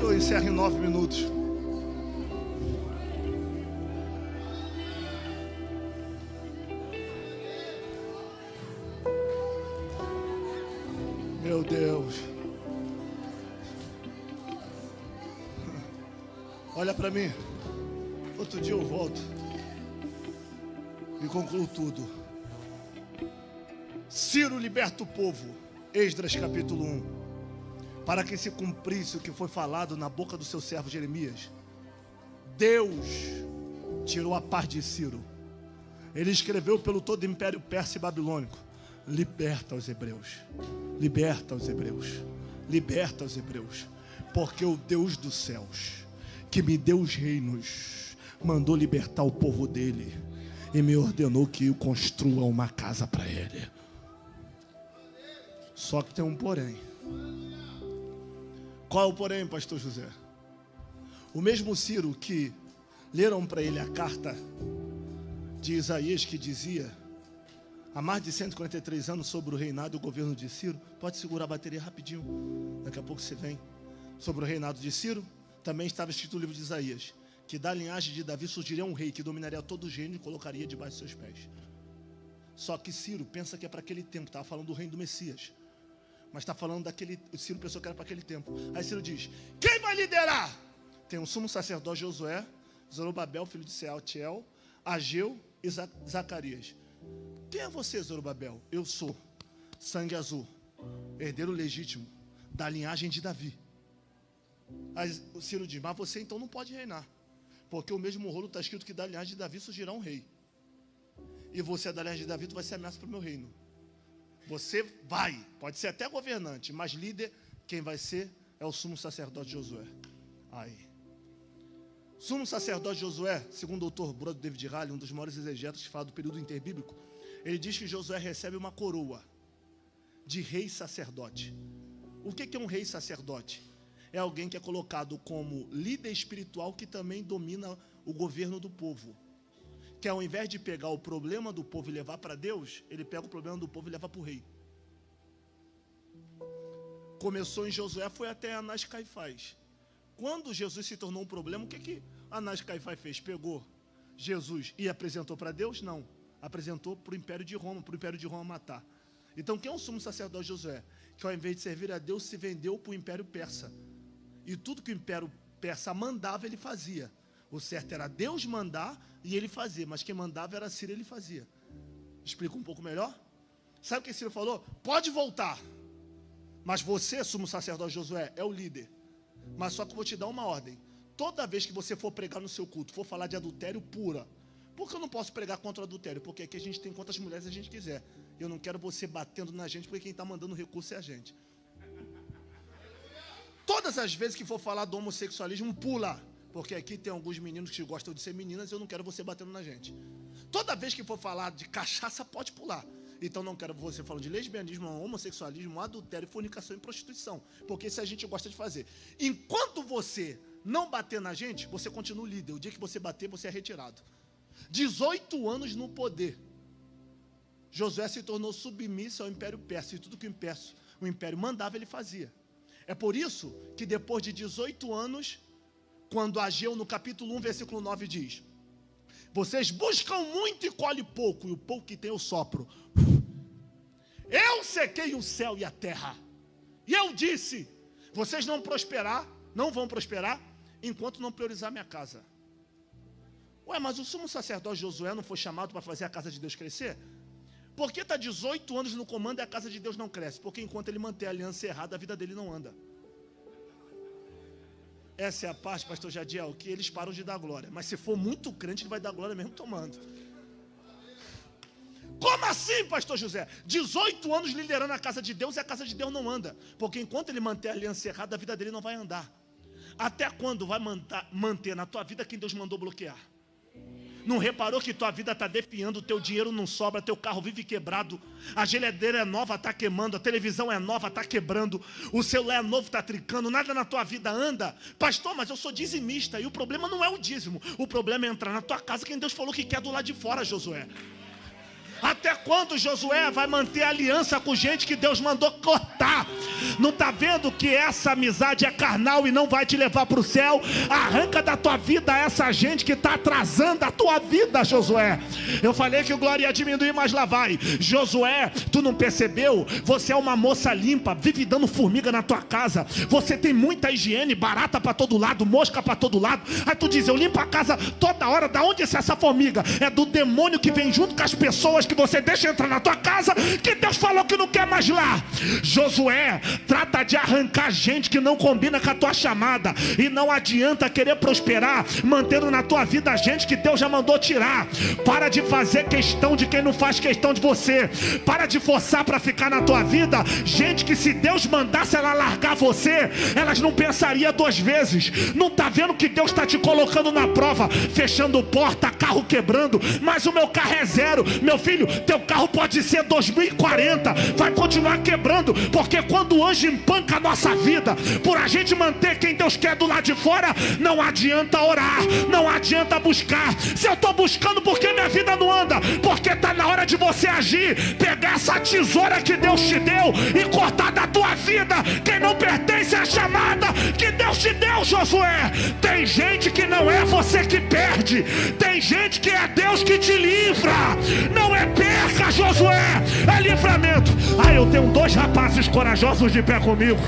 que eu encerro em 9 minutos. Meu Deus. Olha para mim. Outro dia eu volto e concluo tudo. Ciro liberta o povo. Esdras capítulo 1. Para que se cumprisse o que foi falado na boca do seu servo Jeremias. Deus tirou a paz de Ciro. Ele escreveu pelo todo o império persa e babilônico: liberta os hebreus, liberta os hebreus, liberta os hebreus, porque o Deus dos céus, que me deu os reinos, mandou libertar o povo dele e me ordenou que eu construa uma casa para ele. Só que tem um porém. Qual é o porém, pastor José? O mesmo Ciro que leram para ele a carta de Isaías que dizia há mais de 143 anos sobre o reinado e o governo de Ciro. Pode segurar a bateria rapidinho, daqui a pouco você vem. Sobre o reinado de Ciro, também estava escrito no livro de Isaías que da linhagem de Davi surgiria um rei que dominaria todo o reino e colocaria debaixo de seus pés. Só que Ciro pensa que é para aquele tempo. Estava falando do reino do Messias, mas está falando daquele. Ciro pensou que era para aquele tempo. Aí Ciro diz: quem vai liderar? Tem o sumo sacerdote Josué, Zorobabel, filho de Sealtiel, Ageu e Zacarias. Quem é você, Zorobabel? Eu sou sangue azul, herdeiro legítimo da linhagem de Davi. Aí o Ciro diz: mas você então não pode reinar, porque o mesmo rolo está escrito que da linhagem de Davi surgirá um rei. E você é da linhagem de Davi, tu vai ser ameaça para o meu reino. Você vai, pode ser até governante, mas líder, quem vai ser é o sumo sacerdote Josué. Aí, sumo sacerdote Josué, segundo o doutor Brother David Halley, um dos maiores exegetas que fala do período interbíblico, ele diz que Josué recebe uma coroa de rei sacerdote. O que é um rei sacerdote? É alguém que é colocado como líder espiritual que também domina o governo do povo. Que ao invés de pegar o problema do povo e levar para Deus, ele pega o problema do povo e leva para o rei. Começou em Josué, foi até Anás e Caifás. Quando Jesus se tornou um problema, o que Anás e Caifás fez? Pegou Jesus e apresentou para Deus? Não. Apresentou para o Império de Roma matar. Então quem é o sumo sacerdote Josué? Que ao invés de servir a Deus, se vendeu para o Império Persa. E tudo que o Império Persa mandava, ele fazia. O certo era Deus mandar e ele fazia, mas quem mandava era Ciro, ele fazia. Explica um pouco melhor? Sabe o que Ciro falou? Pode voltar, mas você, sumo sacerdote Josué, é o líder. Mas só que eu vou te dar uma ordem: toda vez que você for pregar no seu culto, for falar de adultério, pura. Por que eu não posso pregar contra o adultério? Porque aqui a gente tem quantas mulheres a gente quiser. Eu não quero você batendo na gente, porque quem está mandando recurso é a gente. Todas as vezes que for falar do homossexualismo, pula. Porque aqui tem alguns meninos que gostam de ser meninas e eu não quero você batendo na gente. Toda vez que for falar de cachaça, pode pular. Então não quero você falando de lesbianismo, homossexualismo, adultério, fornicação e prostituição. Porque isso a gente gosta de fazer. Enquanto você não bater na gente, você continua líder. O dia que você bater, você é retirado. 18 anos no poder. Josué se tornou submisso ao Império Persa. E tudo que o Império mandava, ele fazia. É por isso que depois de 18 anos... Quando Ageu, no capítulo 1, versículo 9, diz: vocês buscam muito e colhem pouco, e o pouco que tem eu sopro. Eu sequei o céu e a terra. E eu disse: vocês não vão prosperar, enquanto não priorizar minha casa. Ué, mas o sumo sacerdote Josué não foi chamado para fazer a casa de Deus crescer? Por que está 18 anos no comando e a casa de Deus não cresce? Porque enquanto ele mantém a aliança errada, a vida dele não anda. Essa é a parte, pastor Jadiel, que eles param de dar glória. Mas se for muito crente, ele vai dar glória mesmo tomando. Como assim, pastor José? 18 anos liderando a casa de Deus e a casa de Deus não anda. Porque enquanto ele manter a aliança errada, a vida dele não vai andar. Até quando vai manter na tua vida quem Deus mandou bloquear? Não reparou que tua vida está definhando, o teu dinheiro não sobra, teu carro vive quebrado, a geladeira é nova, está queimando, a televisão é nova, está quebrando, o celular é novo, está trincando, nada na tua vida anda. Pastor, mas eu sou dizimista, e o problema não é o dízimo, o problema é entrar na tua casa, quem Deus falou que quer do lado de fora, Josué. Até quando Josué vai manter aliança com gente que Deus mandou cortar? Não está vendo que essa amizade é carnal e não vai te levar para o céu? Arranca da tua vida essa gente que está atrasando a tua vida, Josué. Eu falei que o glória ia diminuir, mas lá vai. Josué, tu não percebeu? Você é uma moça limpa, vive dando formiga na tua casa. Você tem muita higiene, barata para todo lado, mosca para todo lado. Aí tu diz, eu limpo a casa toda hora. Da onde é essa formiga? É do demônio que vem junto com as pessoas que você deixa entrar na tua casa, que Deus falou que não quer mais lá. Josué, trata de arrancar gente que não combina com a tua chamada. E não adianta querer prosperar mantendo na tua vida gente que Deus já mandou tirar. Para de fazer questão de quem não faz questão de você. Para de forçar para ficar na tua vida gente que, se Deus mandasse ela largar você, elas não pensariam duas vezes. Não está vendo que Deus está te colocando na prova, fechando porta, carro quebrando, mas o meu carro é zero. Meu filho, teu carro pode ser 2040, vai continuar quebrando, porque quando o anjo empanca a nossa vida, por a gente manter quem Deus quer do lado de fora, não adianta orar, não adianta buscar. Se eu estou buscando, porque minha vida não anda? Porque está na hora de você agir, pegar essa tesoura que Deus te deu e cortar da tua vida quem não pertence à chamada que Deus te deu, Josué. Tem gente que não é você que perde, tem gente que é Deus que te livra. Não é perca, Josué, é livramento. Eu tenho 2 rapazes corajosos de pé comigo.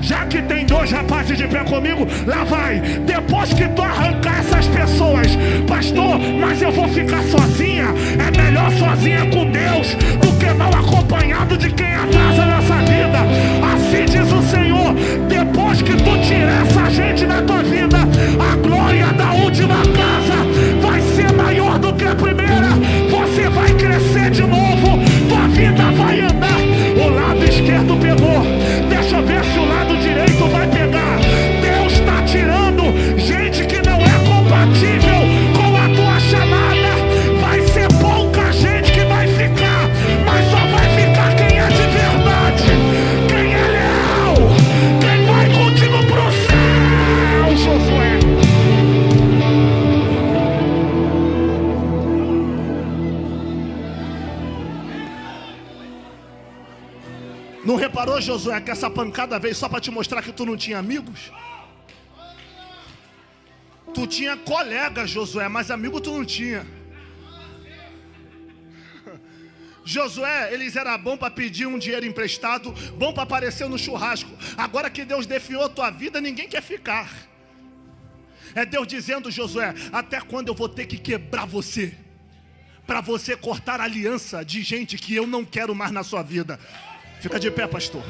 Já que tem 2 rapazes de pé comigo, lá vai. Depois que tu arrancar essas pessoas, pastor, mas eu vou ficar sozinha. É melhor sozinha com Deus do que mal acompanhado de quem atrasa a nossa vida. Assim diz o Senhor. Depois que tu tirar essa gente da tua vida, a glória da última casa vai ser maior do que a primeira. Você vai crescer de novo, tua vida vai andar. O lado esquerdo pegou, deixa eu ver se o lado direito vai pegar. Deus está tirando gente que não é compatível com a tua chamada. Vai ser pouca gente que vai ficar, mas só vai ficar quem é de verdade, quem é leal, quem vai contigo pro céu, Josué. Não reparou, Josué, que essa pancada veio só para te mostrar que tu não tinha amigos? Tu tinha colega, Josué, mas amigo tu não tinha. Josué, eles eram bons para pedir um dinheiro emprestado, bom para aparecer no churrasco. Agora que Deus definhou a tua vida, ninguém quer ficar. É Deus dizendo, Josué, até quando eu vou ter que quebrar você, para você cortar a aliança de gente que eu não quero mais na sua vida? Fica de pé, pastor.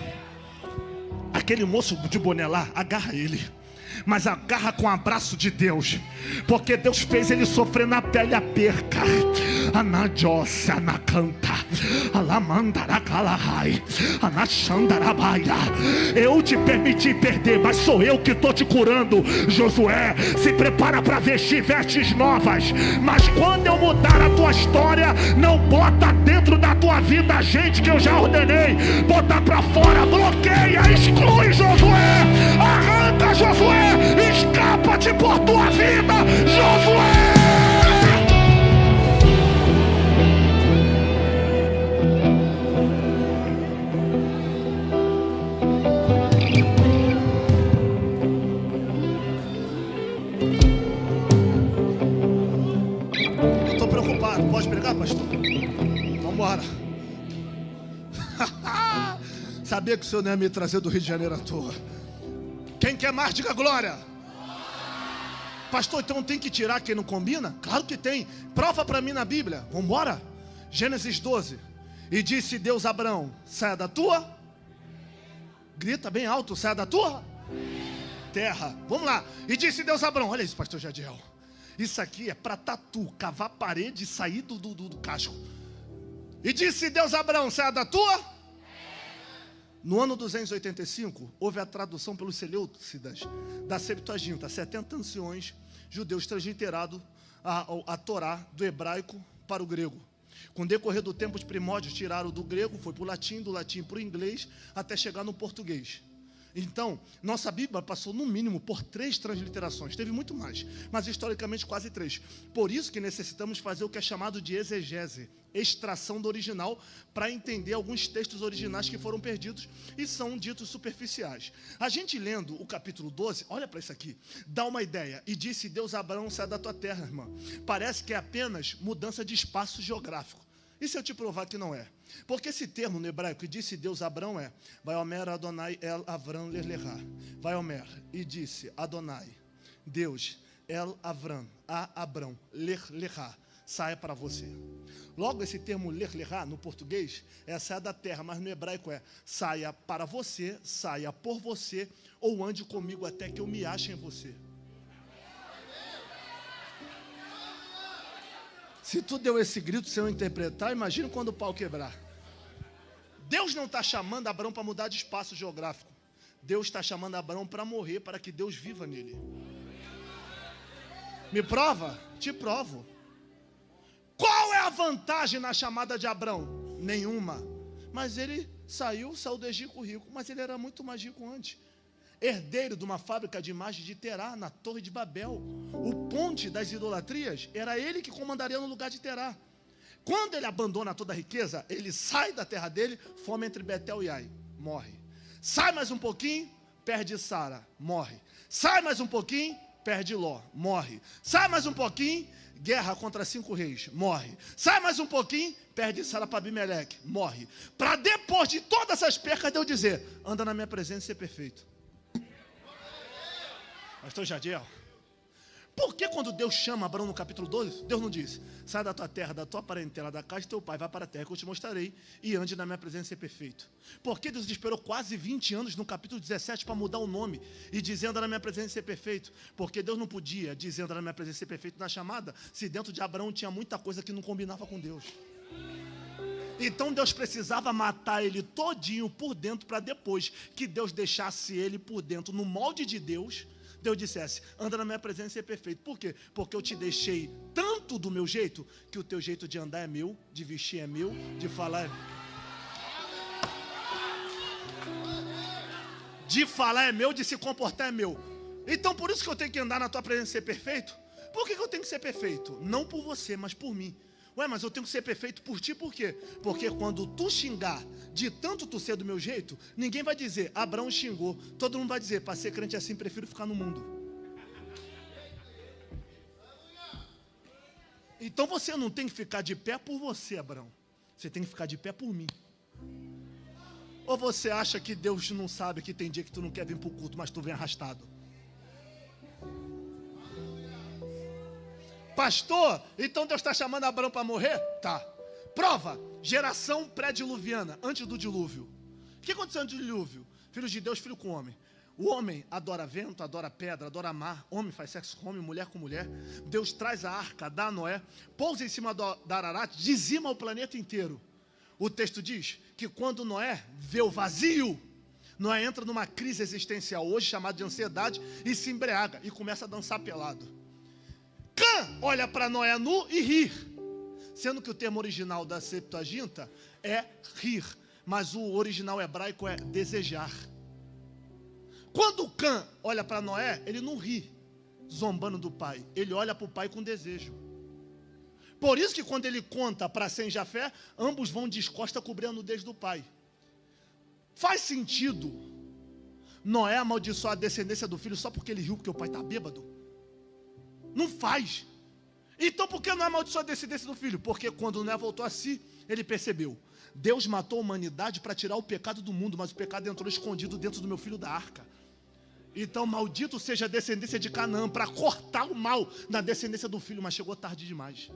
Aquele moço de boné lá, agarra ele, mas agarra com o abraço de Deus, porque Deus fez ele sofrer na pele a perca. Anajosa anacanta, alamandaracalahai, anachandarabaia. Eu te permiti perder, mas sou eu que estou te curando. Josué, se prepara para vestir vestes novas. Mas quando eu mudar a tua história, não bota dentro da tua vida gente que eu já ordenei. Bota para fora, bloqueia, exclui, Josué. Arranca, Josué, escapa-te por tua vida, Josué. Pode pregar, pastor? Vamos embora. Sabia que o senhor não ia me trazer do Rio de Janeiro à toa. Quem quer mais, diga glória. Pastor, então tem que tirar quem não combina? Claro que tem. Prova para mim na Bíblia. Vamos embora. Gênesis 12. E disse Deus a Abraão: saia da tua. Grita bem alto: saia da tua terra. Vamos lá. E disse Deus a Abraão: olha isso, pastor Jadiel. Isso aqui é para tatu, cavar parede e sair do casco. E disse Deus a Abraão: saia da tua. No ano 285, houve a tradução pelos Seleucidas da Septuaginta, 70 anciões judeus transliterados a Torá do hebraico para o grego. Com o decorrer do tempo, os primórdios tiraram do grego, foi para o latim, do latim para o inglês, até chegar no português. Então, nossa Bíblia passou no mínimo por 3 transliterações, teve muito mais, mas historicamente quase 3. Por isso que necessitamos fazer o que é chamado de exegese, extração do original, para entender alguns textos originais que foram perdidos e são ditos superficiais. A gente lendo o capítulo 12, olha para isso aqui, dá uma ideia. E disse Deus a Abraão, sai da tua terra, irmã. Parece que é apenas mudança de espaço geográfico. E se eu te provar que não é? Porque esse termo no hebraico, que disse Deus a Abrão, é Vaiomer Adonai El Avram Ler-Lerá. Vaiomer, e disse Adonai, Deus, El Avram, a Abrão, Ler-Lerá, saia para você. Logo, esse termo Ler-Lerá, no português, é saia da terra, mas no hebraico é saia para você, saia por você, ou ande comigo até que eu me ache em você. Se tu deu esse grito sem eu interpretar, imagina quando o pau quebrar. Deus não está chamando Abraão para mudar de espaço geográfico. Deus está chamando Abraão para morrer, para que Deus viva nele. Me prova? Te provo. Qual é a vantagem na chamada de Abraão? Nenhuma. Mas ele saiu do Egito rico, mas ele era muito mais rico antes. Herdeiro de uma fábrica de imagens de Terá, na Torre de Babel. O ponte das idolatrias, era ele que comandaria no lugar de Terá. Quando ele abandona toda a riqueza, ele sai da terra dele, fome entre Betel e Ai, morre. Sai mais um pouquinho, perde Sara, morre. Sai mais um pouquinho, perde Ló, morre. Sai mais um pouquinho, guerra contra 5 reis, morre. Sai mais um pouquinho, perde Sara para Abimeleque, morre. Para depois de todas essas percas, Deus dizer, anda na minha presença e ser perfeito. Pastor Jadiel, por que quando Deus chama Abraão no capítulo 12, Deus não diz, sai da tua terra, da tua parentela, da casa de teu pai, vai para a terra que eu te mostrarei e ande na minha presença e ser perfeito? Por que Deus esperou quase 20 anos no capítulo 17 para mudar o nome e dizer anda na minha presença e ser perfeito? Porque Deus não podia dizer anda na minha presença e ser perfeito na chamada, se dentro de Abraão tinha muita coisa que não combinava com Deus. Então Deus precisava matar ele todinho por dentro para depois que Deus deixasse ele por dentro no molde de Deus, Deus dissesse, anda na minha presença e ser perfeito. Por quê? Porque eu te deixei tanto do meu jeito, que o teu jeito de andar é meu, de vestir é meu, de falar é meu. De falar é meu, de se comportar é meu. Então por isso que eu tenho que andar na tua presença e ser perfeito. Por que eu tenho que ser perfeito? Não por você, mas por mim. Ué, mas eu tenho que ser perfeito por ti, por quê? Porque quando tu xingar de tanto tu ser do meu jeito, ninguém vai dizer, Abraão xingou. Todo mundo vai dizer, para ser crente assim, prefiro ficar no mundo. Então você não tem que ficar de pé por você, Abraão. Você tem que ficar de pé por mim. Ou você acha que Deus não sabe que tem dia que tu não quer vir para o culto, mas tu vem arrastado? Pastor, então Deus está chamando Abraão para morrer? Tá. Prova, geração pré-diluviana, antes do dilúvio. O que aconteceu antes do dilúvio? Filho de Deus, filho com homem. O homem adora vento, adora pedra, adora mar. Homem faz sexo com homem, mulher com mulher. Deus traz a arca, dá a Noé, pousa em cima da Ararat, dizima o planeta inteiro. O texto diz que quando Noé vê o vazio, Noé entra numa crise existencial, hoje chamada de ansiedade, e se embriaga e começa a dançar pelado. Cã olha para Noé nu e ri, sendo que o termo original da Septuaginta é rir, mas o original hebraico é desejar. Quando Cã olha para Noé, ele não ri, zombando do pai, ele olha para o pai com desejo. Por isso que quando ele conta para Sem e Jafé, ambos vão descosta cobrir a nudez do pai. Faz sentido Noé amaldiçoar a descendência do filho só porque ele riu porque o pai está bêbado? Não faz. Então por que não amaldiçoar a descendência do filho? Porque quando Noé voltou a si, ele percebeu, Deus matou a humanidade para tirar o pecado do mundo, mas o pecado entrou escondido dentro do meu filho da arca. Então maldito seja a descendência de Canaã, para cortar o mal na descendência do filho, mas chegou tarde demais.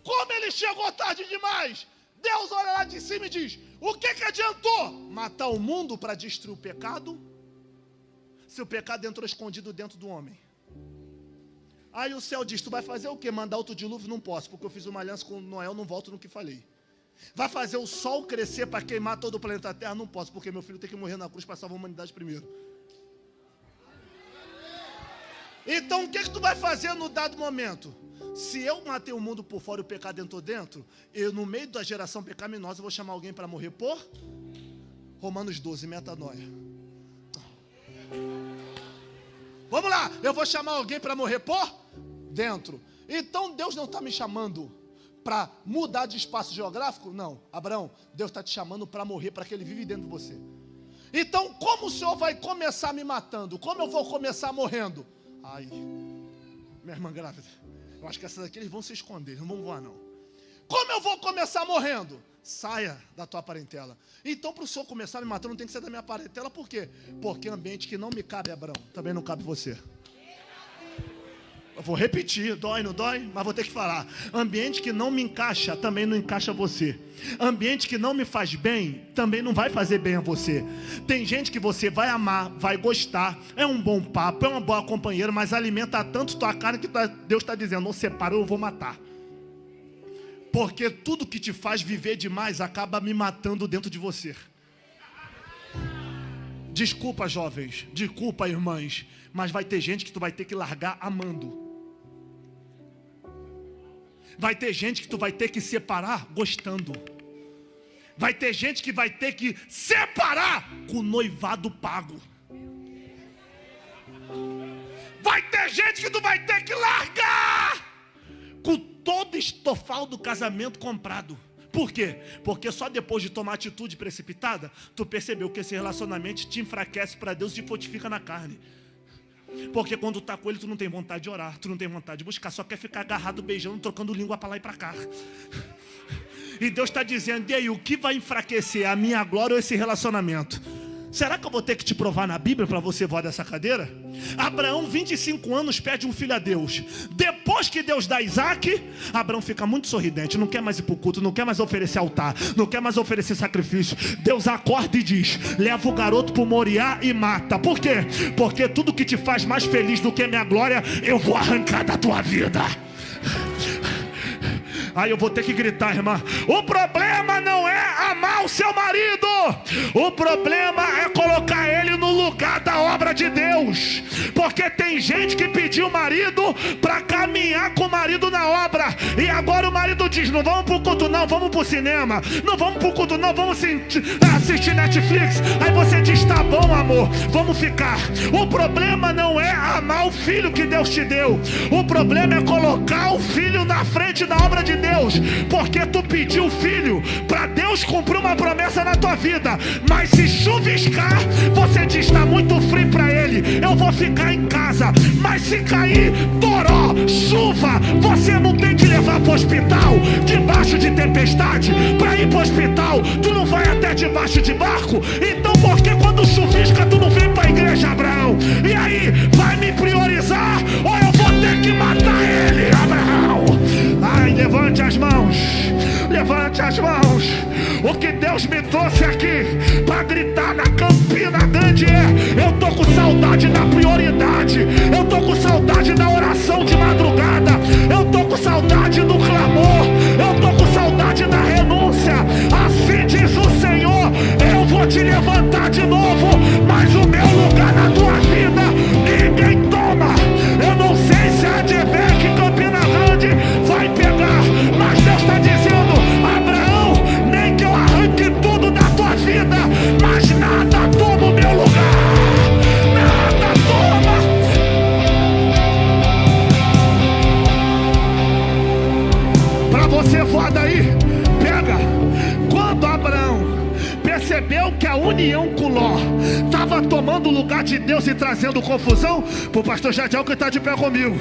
Como ele chegou tarde demais? Deus olha lá de cima e diz, o que adiantou? Matar o mundo para destruir o pecado? Se o pecado entrou escondido dentro do homem. Aí o céu diz, tu vai fazer o quê? Mandar outro dilúvio? Não posso, porque eu fiz uma aliança com Noé, eu não volto no que falei. Vai fazer o sol crescer para queimar todo o planeta Terra? Não posso, porque meu filho tem que morrer na cruz para salvar a humanidade primeiro. Então o que tu vai fazer no dado momento? Se eu matei o mundo por fora e o pecado entrou dentro, eu no meio da geração pecaminosa vou chamar alguém para morrer por Romanos 12, metanoia. Vamos lá, eu vou chamar alguém para morrer por dentro. Então Deus não está me chamando para mudar de espaço geográfico? Não, Abraão, Deus está te chamando para morrer, para que Ele vive dentro de você. Então como o Senhor vai começar me matando? Como eu vou começar morrendo? Ai, minha irmã grávida, eu acho que essas aqui eles vão se esconder, eles não vão voar não. Como eu vou começar morrendo? Saia da tua parentela. Então para o Senhor começar me matando, não tem que ser da minha parentela. Por quê? Porque ambiente que não me cabe, Abraão, também não cabe você. Eu vou repetir, dói, não dói? Mas vou ter que falar. Ambiente que não me encaixa, também não encaixa você. Ambiente que não me faz bem, também não vai fazer bem a você. Tem gente que você vai amar, vai gostar, é um bom papo, é uma boa companheira, mas alimenta tanto tua carne que Deus está dizendo, não separa, eu vou matar. Porque tudo que te faz viver demais acaba me matando dentro de você. Desculpa, jovens, desculpa, irmãs, mas vai ter gente que tu vai ter que largar amando. Vai ter gente que tu vai ter que separar gostando. Vai ter gente que vai ter que separar com o noivado pago. Vai ter gente que tu vai ter que largar com todo estofado do casamento comprado. Por quê? Porque só depois de tomar atitude precipitada, tu percebeu que esse relacionamento te enfraquece para Deus e te fortifica na carne. Porque quando tu tá com ele, tu não tem vontade de orar, tu não tem vontade de buscar, só quer ficar agarrado, beijando, trocando língua para lá e para cá. E Deus está dizendo, e aí, o que vai enfraquecer a minha glória ou esse relacionamento? Será que eu vou ter que te provar na Bíblia para você voar dessa cadeira? Abraão, 25 anos, pede um filho a Deus. Depois que Deus dá Isaac, Abraão fica muito sorridente. Não quer mais ir para o culto, não quer mais oferecer altar, não quer mais oferecer sacrifício. Deus acorda e diz, leva o garoto para o Moriá e mata. Por quê? Porque tudo que te faz mais feliz do que a minha glória, eu vou arrancar da tua vida. Aí eu vou ter que gritar, irmã. O problema não é amar o seu marido. O problema é colocar ele no lugar da obra de Deus. Porque tem gente que pediu o marido para caminhar com o marido na obra. E agora o marido diz, não vamos pro culto não, vamos pro cinema. Não vamos pro culto não, vamos assistir Netflix. Aí você diz, tá bom amor, vamos ficar. O problema não é amar o filho que Deus te deu. O problema é colocar o filho na frente da obra de Deus. Porque tu pediu filho para Deus cumprir uma promessa na tua vida, mas se chuviscar, você diz, está muito frio para ele, eu vou ficar em casa. Mas se cair toró, chuva, você não tem que levar para o hospital debaixo de tempestade. Para ir para o hospital, tu não vai até debaixo de barco. Então por que quando chuvisca tu não vem para a igreja, Abraão? E aí, vai me priorizar ou eu vou ter que matar ele, Abraão? Ai, levante as mãos, levante as mãos. O que Deus me trouxe aqui para gritar na Campina Grande é: eu tô com saudade da prioridade, eu tô com saudade da oração de madrugada, eu tô com saudade do clamor, eu tô com saudade da renúncia. Assim diz o Senhor, eu vou te levantar de novo, mas o meu lugar na tua vida ninguém toma. Eu não sei se a Advec Campina Grande vai pegar, mas Deus está dizendo: Abraão, nem que eu arranque tudo da tua vida, mas nada toma o meu lugar, nada toma. Para você voar daí, pega. Quando Abraão percebeu que a união com Ló estava tomando o lugar de Deus e trazendo confusão, pro pastor Jadiel que está de pé comigo,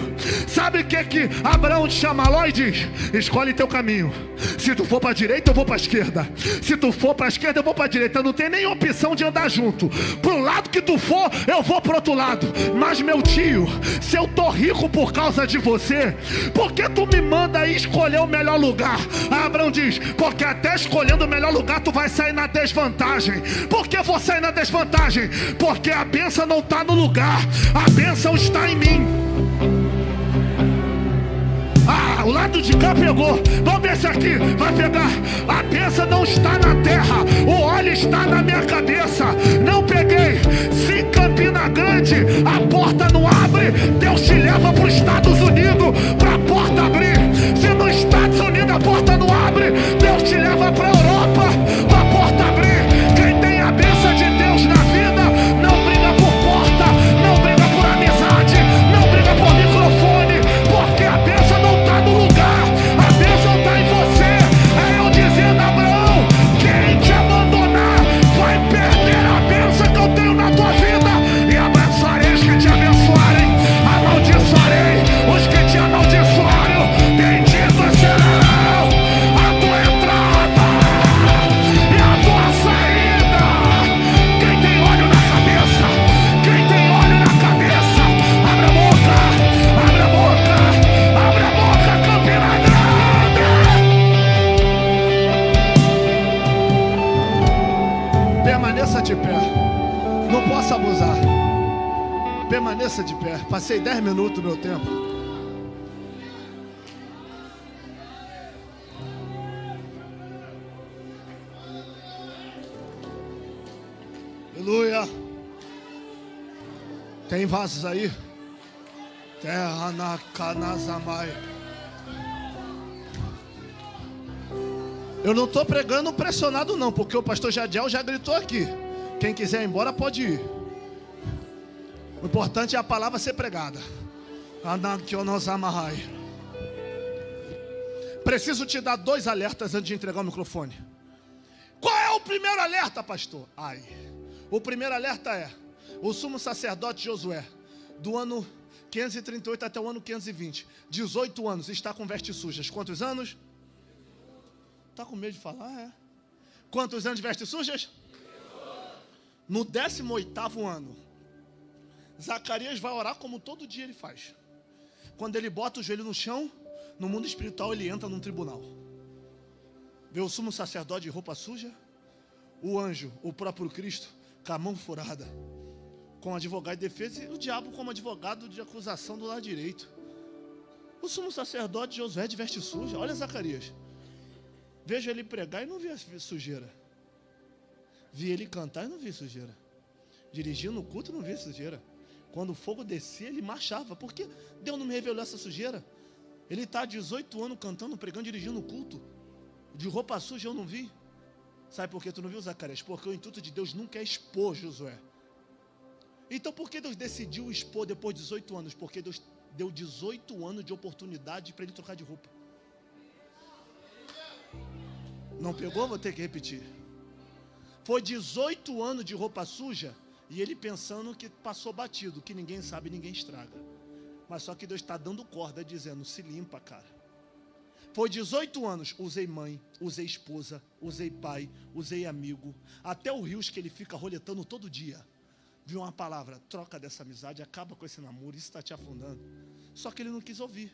sabe o que Abraão chama Ló e diz: escolhe teu caminho. Se tu for para a direita, eu vou para a esquerda. Se tu for para a esquerda, eu vou para a direita. Não tem nem opção de andar junto. Pro lado que tu for, eu vou pro outro lado. Mas meu tio, se eu tô rico por causa de você, por que tu me manda ir escolher o melhor lugar? Abraão diz: porque até escolhendo o melhor lugar tu vai sair na desvantagem. Por que vou sair na desvantagem? Porque a bênção não está no lugar, a bênção está em mim. Ah, o lado de cá pegou. Vamos ver esse aqui, vai pegar. A bênção não está na terra, o óleo está na minha cabeça. Não peguei. Se em Campina Grande a porta não abre, Deus te não posso abusar. Permaneça de pé. Passei 10 minutos do meu tempo. Aleluia. Tem vasos aí? Terra na canazamai. Eu não estou pregando pressionado não, porque o pastor Jadiel já gritou aqui. Quem quiser ir embora pode ir. O importante é a palavra ser pregada. Preciso te dar 2 alertas antes de entregar o microfone. Qual é o primeiro alerta, pastor? O primeiro alerta é: o sumo sacerdote Josué, do ano 538 até o ano 520, 18 anos, está com vestes sujas. Quantos anos? Está com medo de falar? Quantos anos de vestes sujas? No 18º ano, Zacarias vai orar como todo dia ele faz. Quando ele bota o joelho no chão, no mundo espiritual ele entra num tribunal. Vê o sumo sacerdote de roupa suja, o anjo, o próprio Cristo, com a mão furada, com advogado de defesa, e o diabo como advogado de acusação do lado direito. O sumo sacerdote Josué de veste suja. Olha Zacarias. Vejo ele pregar e não vi sujeira. Vi ele cantar e não vi sujeira. Dirigindo o culto e não vi sujeira. Quando o fogo descia, ele marchava. Por que Deus não me revelou essa sujeira? Ele está há 18 anos cantando, pregando, dirigindo o culto. De roupa suja eu não vi. Sabe por que tu não viu, Zacarias? Porque o intuito de Deus nunca é expor Josué. Então por que Deus decidiu expor depois de 18 anos? Porque Deus deu 18 anos de oportunidade para ele trocar de roupa. Não pegou? Vou ter que repetir. Foi 18 anos de roupa suja e ele pensando que passou batido, que ninguém sabe, ninguém estraga. Mas só que Deus está dando corda, dizendo: se limpa, cara. Foi 18 anos, usei mãe, usei esposa, usei pai, usei amigo, até o rios que ele fica roletando todo dia. Viu uma palavra: troca dessa amizade, acaba com esse namoro, isso está te afundando. Só que ele não quis ouvir.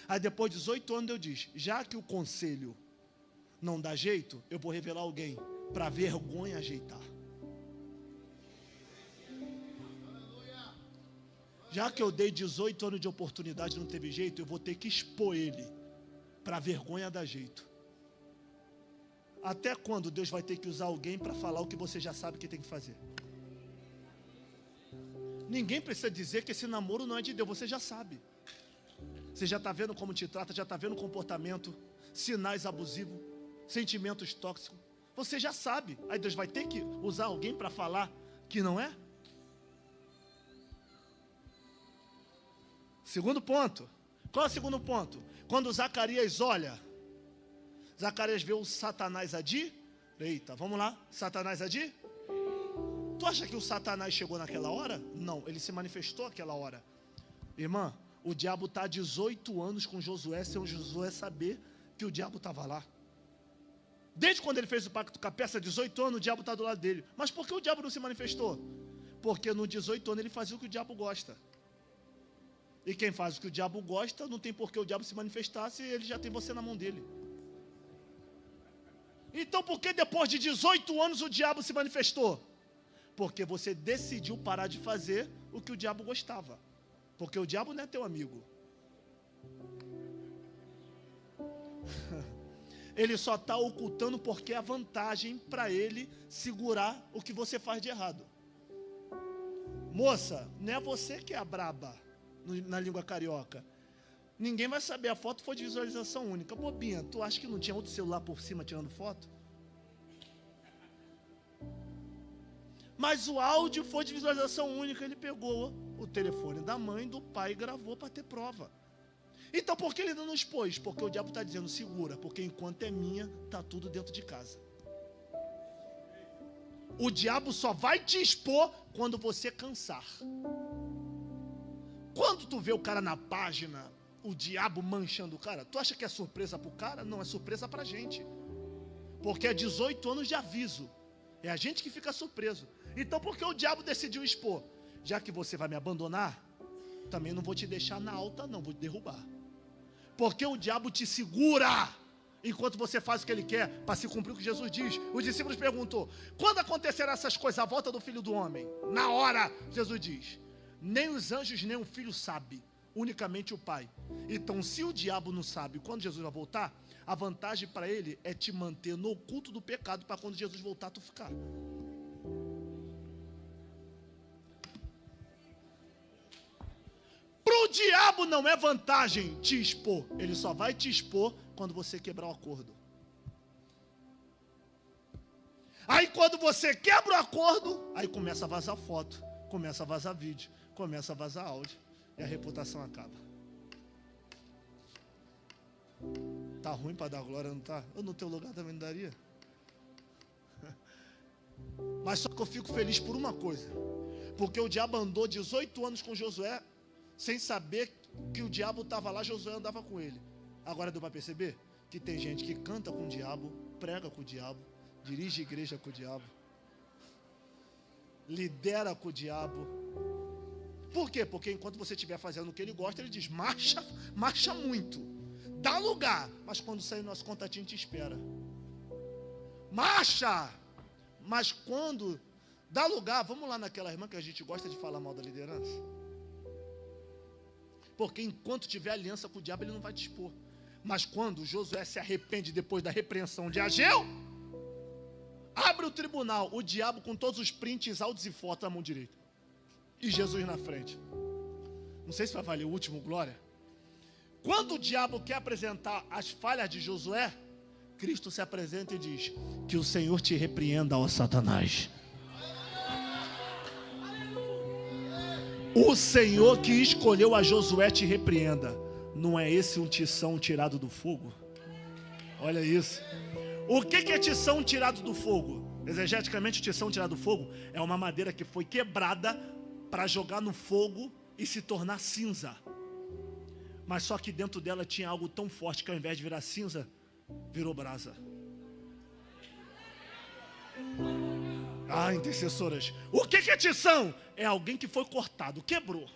Aí depois de 18 anos Deus diz: já que o conselho não dá jeito, eu vou revelar alguém para vergonha ajeitar. Já que eu dei 18 anos de oportunidade e não teve jeito, eu vou ter que expor ele para vergonha dar jeito. Até quando Deus vai ter que usar alguém para falar o que você já sabe que tem que fazer? Ninguém precisa dizer que esse namoro não é de Deus, você já sabe. Você já está vendo como te trata, já está vendo o comportamento, sinais abusivos, sentimentos tóxicos. Você já sabe. Aí Deus vai ter que usar alguém para falar que não é? Segundo ponto. Qual é o segundo ponto? Quando Zacarias olha, Zacarias vê o Satanás adi. Eita, vamos lá. Satanás adi. Tu acha que o Satanás chegou naquela hora? Não, ele se manifestou naquela hora. Irmã, o diabo está há 18 anos com Josué, sem o Josué saber que o diabo estava lá. Desde quando ele fez o pacto com a peça, 18 anos, o diabo está do lado dele. Mas por que o diabo não se manifestou? Porque no 18 anos ele fazia o que o diabo gosta. E quem faz o que o diabo gosta, não tem por que o diabo se manifestar se ele já tem você na mão dele. Então por que depois de 18 anos o diabo se manifestou? Porque você decidiu parar de fazer o que o diabo gostava. Porque o diabo não é teu amigo. Ele só está ocultando porque é a vantagem para ele segurar o que você faz de errado. Moça, não é você que é a braba na língua carioca. Ninguém vai saber, a foto foi de visualização única. Bobinha, tu acha que não tinha outro celular por cima tirando foto? Mas o áudio foi de visualização única. Ele pegou o telefone da mãe, do pai e gravou para ter prova. Então por que ele não nos pôs? Porque o diabo está dizendo: segura, porque enquanto é minha, está tudo dentro de casa. O diabo só vai te expor quando você cansar. Quando tu vê o cara na página, o diabo manchando o cara, tu acha que é surpresa para o cara? Não, é surpresa para a gente. Porque é 18 anos de aviso. É a gente que fica surpreso. Então por que o diabo decidiu expor? Já que você vai me abandonar, também não vou te deixar na alta não, vou te derrubar. Porque o diabo te segura enquanto você faz o que ele quer, para se cumprir o que Jesus diz. Os discípulos perguntou: quando acontecerão essas coisas, a volta do Filho do Homem? Na hora, Jesus diz: nem os anjos, nem o Filho sabe, unicamente o Pai. Então, se o diabo não sabe quando Jesus vai voltar, a vantagem para ele é te manter no oculto do pecado, para quando Jesus voltar, tu ficar. Para o diabo não é vantagem te expor, ele só vai te expor quando você quebrar o acordo. Aí quando você quebra o acordo, aí começa a vazar foto, começa a vazar vídeo, começa a vazar áudio, e a reputação acaba. Tá ruim para dar glória, não tá? Eu no teu lugar também não daria. Mas só que eu fico feliz por uma coisa, porque o diabo andou 18 anos com Josué, sem saber que o diabo estava lá, Josué andava com ele. Agora deu para perceber que tem gente que canta com o diabo, prega com o diabo, dirige igreja com o diabo, lidera com o diabo. Por quê? Porque enquanto você estiver fazendo o que ele gosta, ele diz: marcha, marcha muito, dá lugar, mas quando sair nosso contatinho te espera. Marcha, mas quando dá lugar, vamos lá naquela irmã que a gente gosta de falar mal da liderança. Porque enquanto tiver aliança com o diabo, ele não vai te expor. Mas quando Josué se arrepende depois da repreensão de Ageu, abre o tribunal, o diabo com todos os prints, áudios e fotos na mão direita, e Jesus na frente. Não sei se vai valer o último glória. Quando o diabo quer apresentar as falhas de Josué, Cristo se apresenta e diz: que o Senhor te repreenda, ó Satanás. O Senhor que escolheu a Josué te repreenda. Não é esse um tição tirado do fogo? Olha isso. O que é tição tirado do fogo? Exegeticamente, o tição tirado do fogo é uma madeira que foi quebrada para jogar no fogo e se tornar cinza. Mas só que dentro dela tinha algo tão forte que ao invés de virar cinza, virou brasa. Ah, intercessoras, o que é tição? É alguém que foi cortado, quebrou.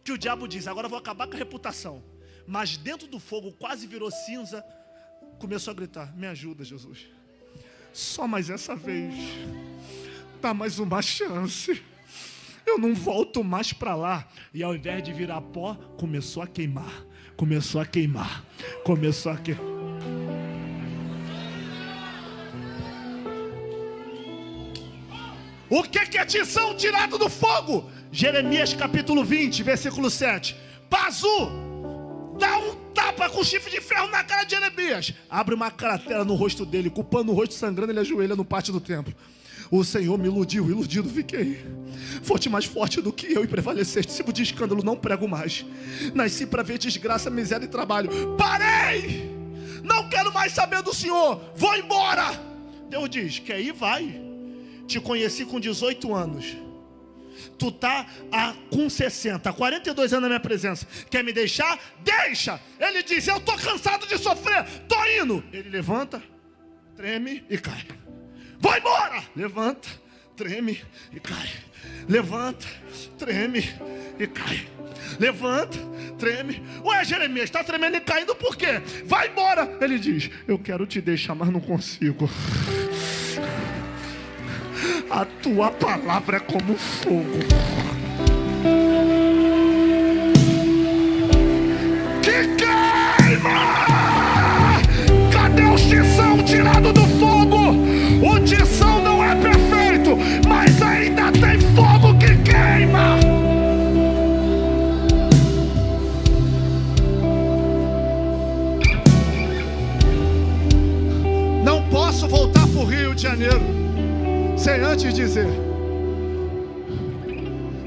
Que o diabo diz: agora eu vou acabar com a reputação. Mas dentro do fogo quase virou cinza. Começou a gritar: me ajuda, Jesus, só mais essa vez, dá mais uma chance, eu não volto mais para lá. E ao invés de virar pó, começou a queimar, começou a queimar, começou a queimar. O que é tição tirado do fogo? Jeremias capítulo 20, versículo 7. Pazu dá um tapa com chifre de ferro na cara de Jeremias, abre uma cratera no rosto dele, com o pano no rosto sangrando, ele ajoelha no pátio do templo. O Senhor me iludiu, iludido fiquei. Foste mais forte do que eu e prevaleceste. Tipo de escândalo, não prego mais. Nasci para ver desgraça, miséria e trabalho. Parei! Não quero mais saber do Senhor, vou embora. Deus diz: quer ir? Vai. Te conheci com 18 anos. Tu tá com 60, 42 anos na minha presença. Quer me deixar? Deixa. Ele diz: eu tô cansado de sofrer, tô indo. Ele levanta, treme e cai. Vou embora. Levanta, treme e cai. Levanta, treme e cai. Levanta, treme. Ué, Jeremias, está tremendo e caindo por quê? Vai embora. Ele diz: eu quero te deixar, mas não consigo. A tua palavra é como fogo que queima. Cadê o tição tirado do fogo? O tição não é perfeito, mas ainda tem fogo que queima. Não posso voltar para o Rio de Janeiro sem antes dizer: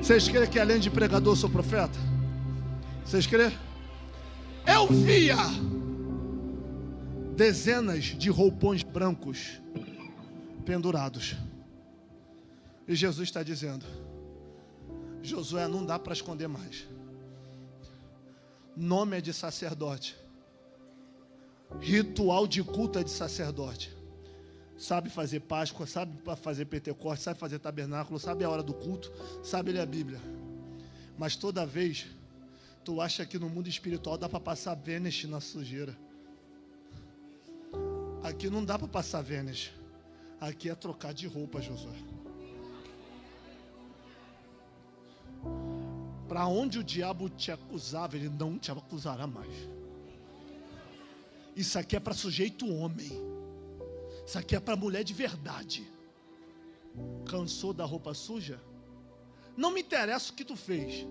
vocês creem que além de pregador sou profeta? Vocês creem? Eu via dezenas de roupões brancos pendurados, e Jesus está dizendo: Josué, não dá para esconder mais. Nome é de sacerdote, ritual de culto é de sacerdote. Sabe fazer Páscoa, sabe fazer Pentecostes, sabe fazer tabernáculo, sabe a hora do culto, sabe ler a Bíblia. Mas toda vez tu acha que no mundo espiritual dá para passar Vênus na sujeira. Aqui não dá para passar Vênus. Aqui é trocar de roupa, Josué. Para onde o diabo te acusava, ele não te acusará mais. Isso aqui é para sujeito homem. Isso aqui é para mulher de verdade. Cansou da roupa suja? Não me interessa o que tu fez,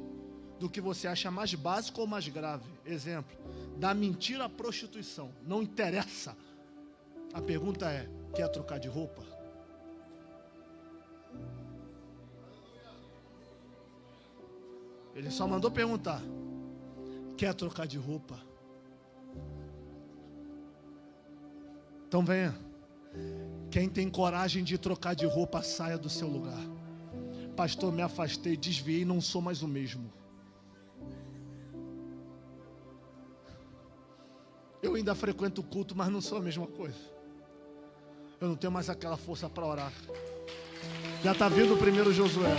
do que você acha mais básico ou mais grave. Exemplo, da mentira à prostituição. Não interessa. A pergunta é, quer trocar de roupa? Ele só mandou perguntar, quer trocar de roupa? Então venha. Quem tem coragem de trocar de roupa, saia do seu lugar. Pastor, me afastei, desviei, não sou mais o mesmo. Eu ainda frequento o culto, mas não sou a mesma coisa. Eu não tenho mais aquela força para orar. Já está vindo o primeiro Josué.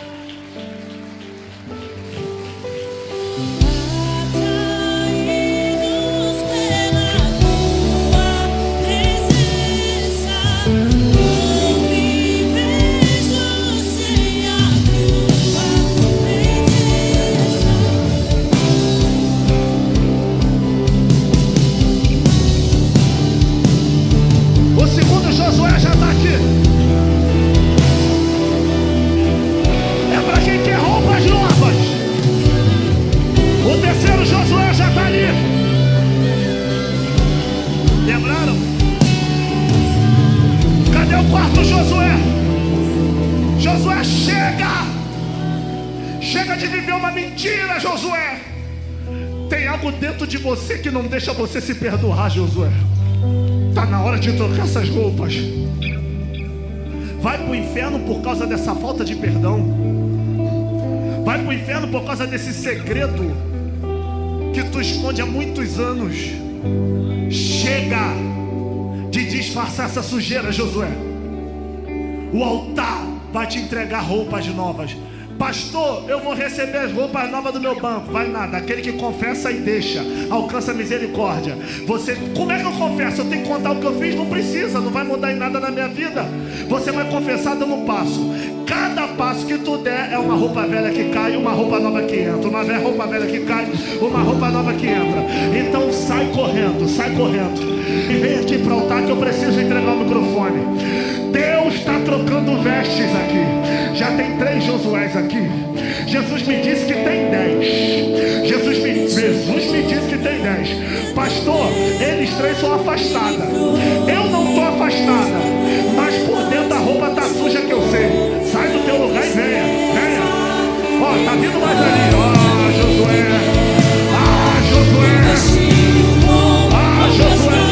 Você que não deixa você se perdoar, Josué. Está na hora de trocar essas roupas. Vai para o inferno por causa dessa falta de perdão. Vai para o inferno por causa desse segredo que tu esconde há muitos anos. Chega de disfarçar essa sujeira, Josué. O altar vai te entregar roupas novas. Pastor, eu vou receber as roupas novas do meu banco. Vai nada, aquele que confessa e deixa alcança misericórdia. Você, como é que eu confesso? Eu tenho que contar o que eu fiz? Não precisa, não vai mudar em nada na minha vida. Você vai confessar dando um passo. Cada passo que tu der é uma roupa velha que cai, uma roupa nova que entra. Uma roupa velha que cai, uma roupa nova que entra. Então sai correndo, sai correndo. E vem aqui para o altar que eu preciso entregar o microfone. Deus está trocando vestes aqui. Já tem 3 Josués aqui. Jesus me disse que tem 10. Jesus me disse que tem 10. Pastor, eles 3 são afastados. Eu não estou afastada, mas por dentro da roupa está suja que eu sei. Sai do teu lugar e venha. Venha. Ó, tá vindo mais ali. Ó, Josué. Ah, Josué. Ah, Josué.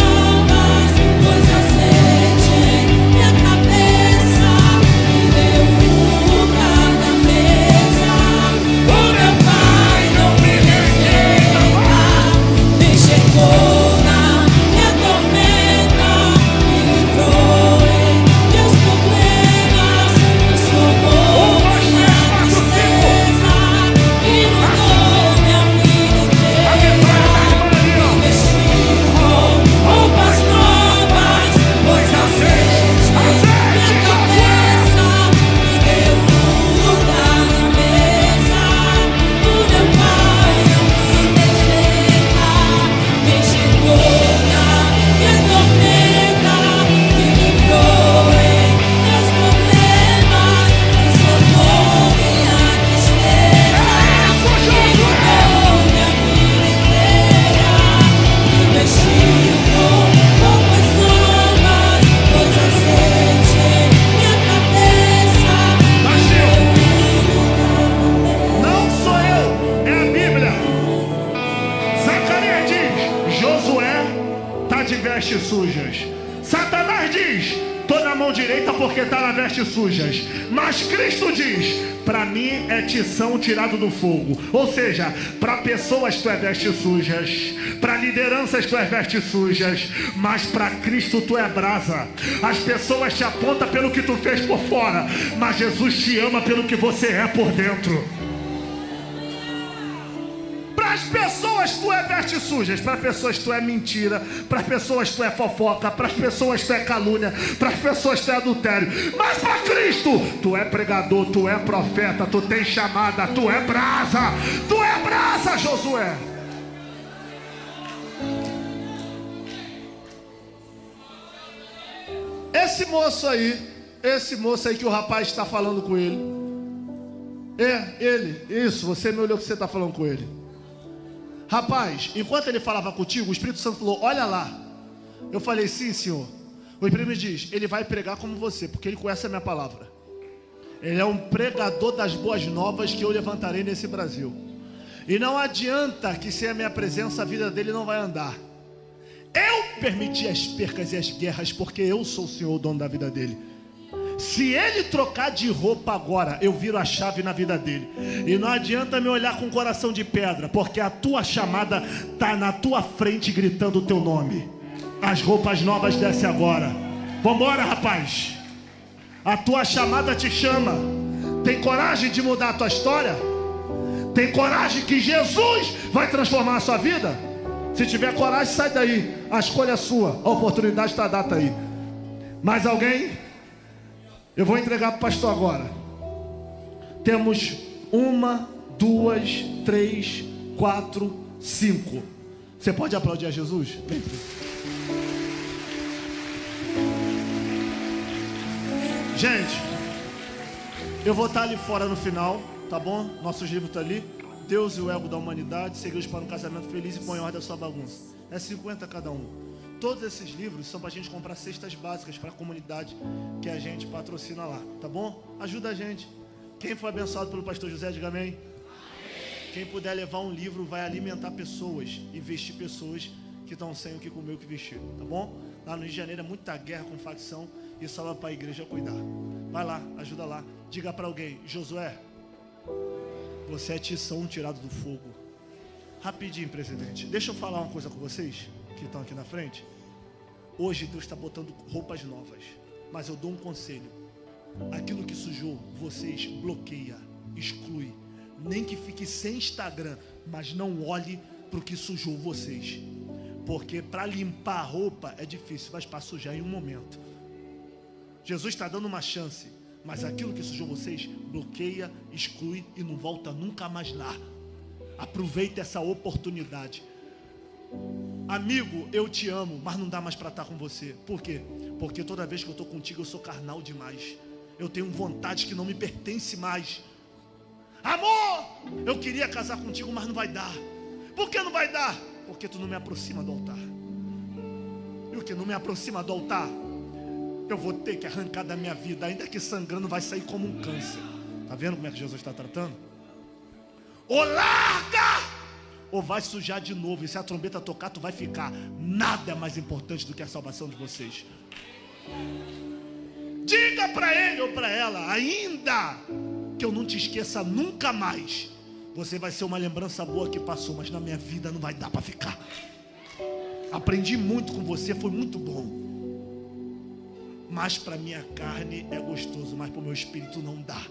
Sujas. Satanás diz: tô na mão direita porque tá na veste sujas. Mas Cristo diz: para mim é tição tirado do fogo. Ou seja, para pessoas tu é veste sujas, para lideranças tu é veste sujas, mas para Cristo tu é brasa. As pessoas te apontam pelo que tu fez por fora, mas Jesus te ama pelo que você é por dentro. Para Para as pessoas tu é vestes sujas, para as pessoas tu é mentira, para as pessoas tu é fofoca, para as pessoas tu é calúnia, para as pessoas tu é adultério. Mas para Cristo tu é pregador, tu é profeta, tu tem chamada, tu é brasa, Josué. Esse moço aí que o rapaz está falando com ele, isso, você me olhou que você está falando com ele. Rapaz, enquanto ele falava contigo, o Espírito Santo falou, olha lá. Eu falei, sim, senhor. O Espírito me diz, ele vai pregar como você, porque ele conhece a minha palavra. Ele é um pregador das boas novas que eu levantarei nesse Brasil. E não adianta que sem a minha presença a vida dele não vai andar. Eu permiti as percas e as guerras, porque eu sou o Senhor, o dono da vida dele. Se ele trocar de roupa agora, eu viro a chave na vida dele. E não adianta me olhar com coração de pedra, porque a tua chamada está na tua frente gritando o teu nome. As roupas novas descem agora. Vambora, rapaz. A tua chamada te chama. Tem coragem de mudar a tua história? Tem coragem que Jesus vai transformar a sua vida? Se tiver coragem, sai daí. A escolha é sua. A oportunidade está dada aí. Mais alguém? Eu vou entregar para o pastor agora. Temos 1, 2, 3, 4, 5. Você pode aplaudir a Jesus? Vem. Gente, eu vou estar ali fora no final, tá bom? Nossos livros estão ali. Deus e o ego da humanidade, segredos para um casamento feliz e põe em ordem a sua bagunça. É 50 cada um. Todos esses livros são para a gente comprar cestas básicas para a comunidade que a gente patrocina lá, tá bom? Ajuda a gente. Quem foi abençoado pelo pastor José, diga amém. Quem puder levar um livro vai alimentar pessoas e vestir pessoas que estão sem o que comer, o que vestir, tá bom? Lá no Rio de Janeiro é muita guerra com facção e só vai para a igreja cuidar. Vai lá, ajuda lá. Diga para alguém, Josué, você é tição tirado do fogo. Rapidinho, presidente. Deixa eu falar uma coisa com vocês que estão aqui na frente. Hoje Deus está botando roupas novas, mas eu dou um conselho: aquilo que sujou vocês, bloqueia, exclui. Nem que fique sem Instagram, mas não olhe para o que sujou vocês, porque para limpar a roupa é difícil, mas para sujar em um momento. Jesus está dando uma chance, mas aquilo que sujou vocês, bloqueia, exclui e não volta nunca mais lá. Aproveita essa oportunidade. Amigo, eu te amo, mas não dá mais para estar com você. Por quê? Porque toda vez que eu estou contigo eu sou carnal demais. Eu tenho vontade que não me pertence mais. Amor, eu queria casar contigo, mas não vai dar. Por que não vai dar? Porque tu não me aproxima do altar. E o que não me aproxima do altar, eu vou ter que arrancar da minha vida, ainda que sangrando vai sair como um câncer. Tá vendo como é que Jesus está tratando? Ou larga, ou vai sujar de novo. E se a trombeta tocar, tu vai ficar. Nada é mais importante do que a salvação de vocês. Diga para ele ou para ela, ainda que eu não te esqueça nunca mais, você vai ser uma lembrança boa que passou, mas na minha vida não vai dar para ficar. Aprendi muito com você, foi muito bom, mas para minha carne é gostoso, mas para o meu espírito não dá.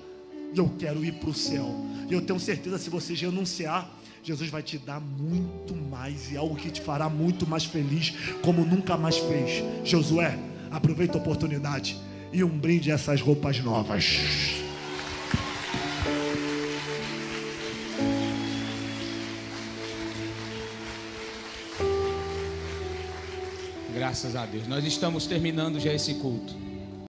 Eu quero ir para o céu. E eu tenho certeza, se você renunciar, Jesus vai te dar muito mais, e algo que te fará muito mais feliz, como nunca mais fez. Josué, aproveita a oportunidade e um brinde a essas roupas novas. Graças a Deus. Nós estamos terminando já esse culto.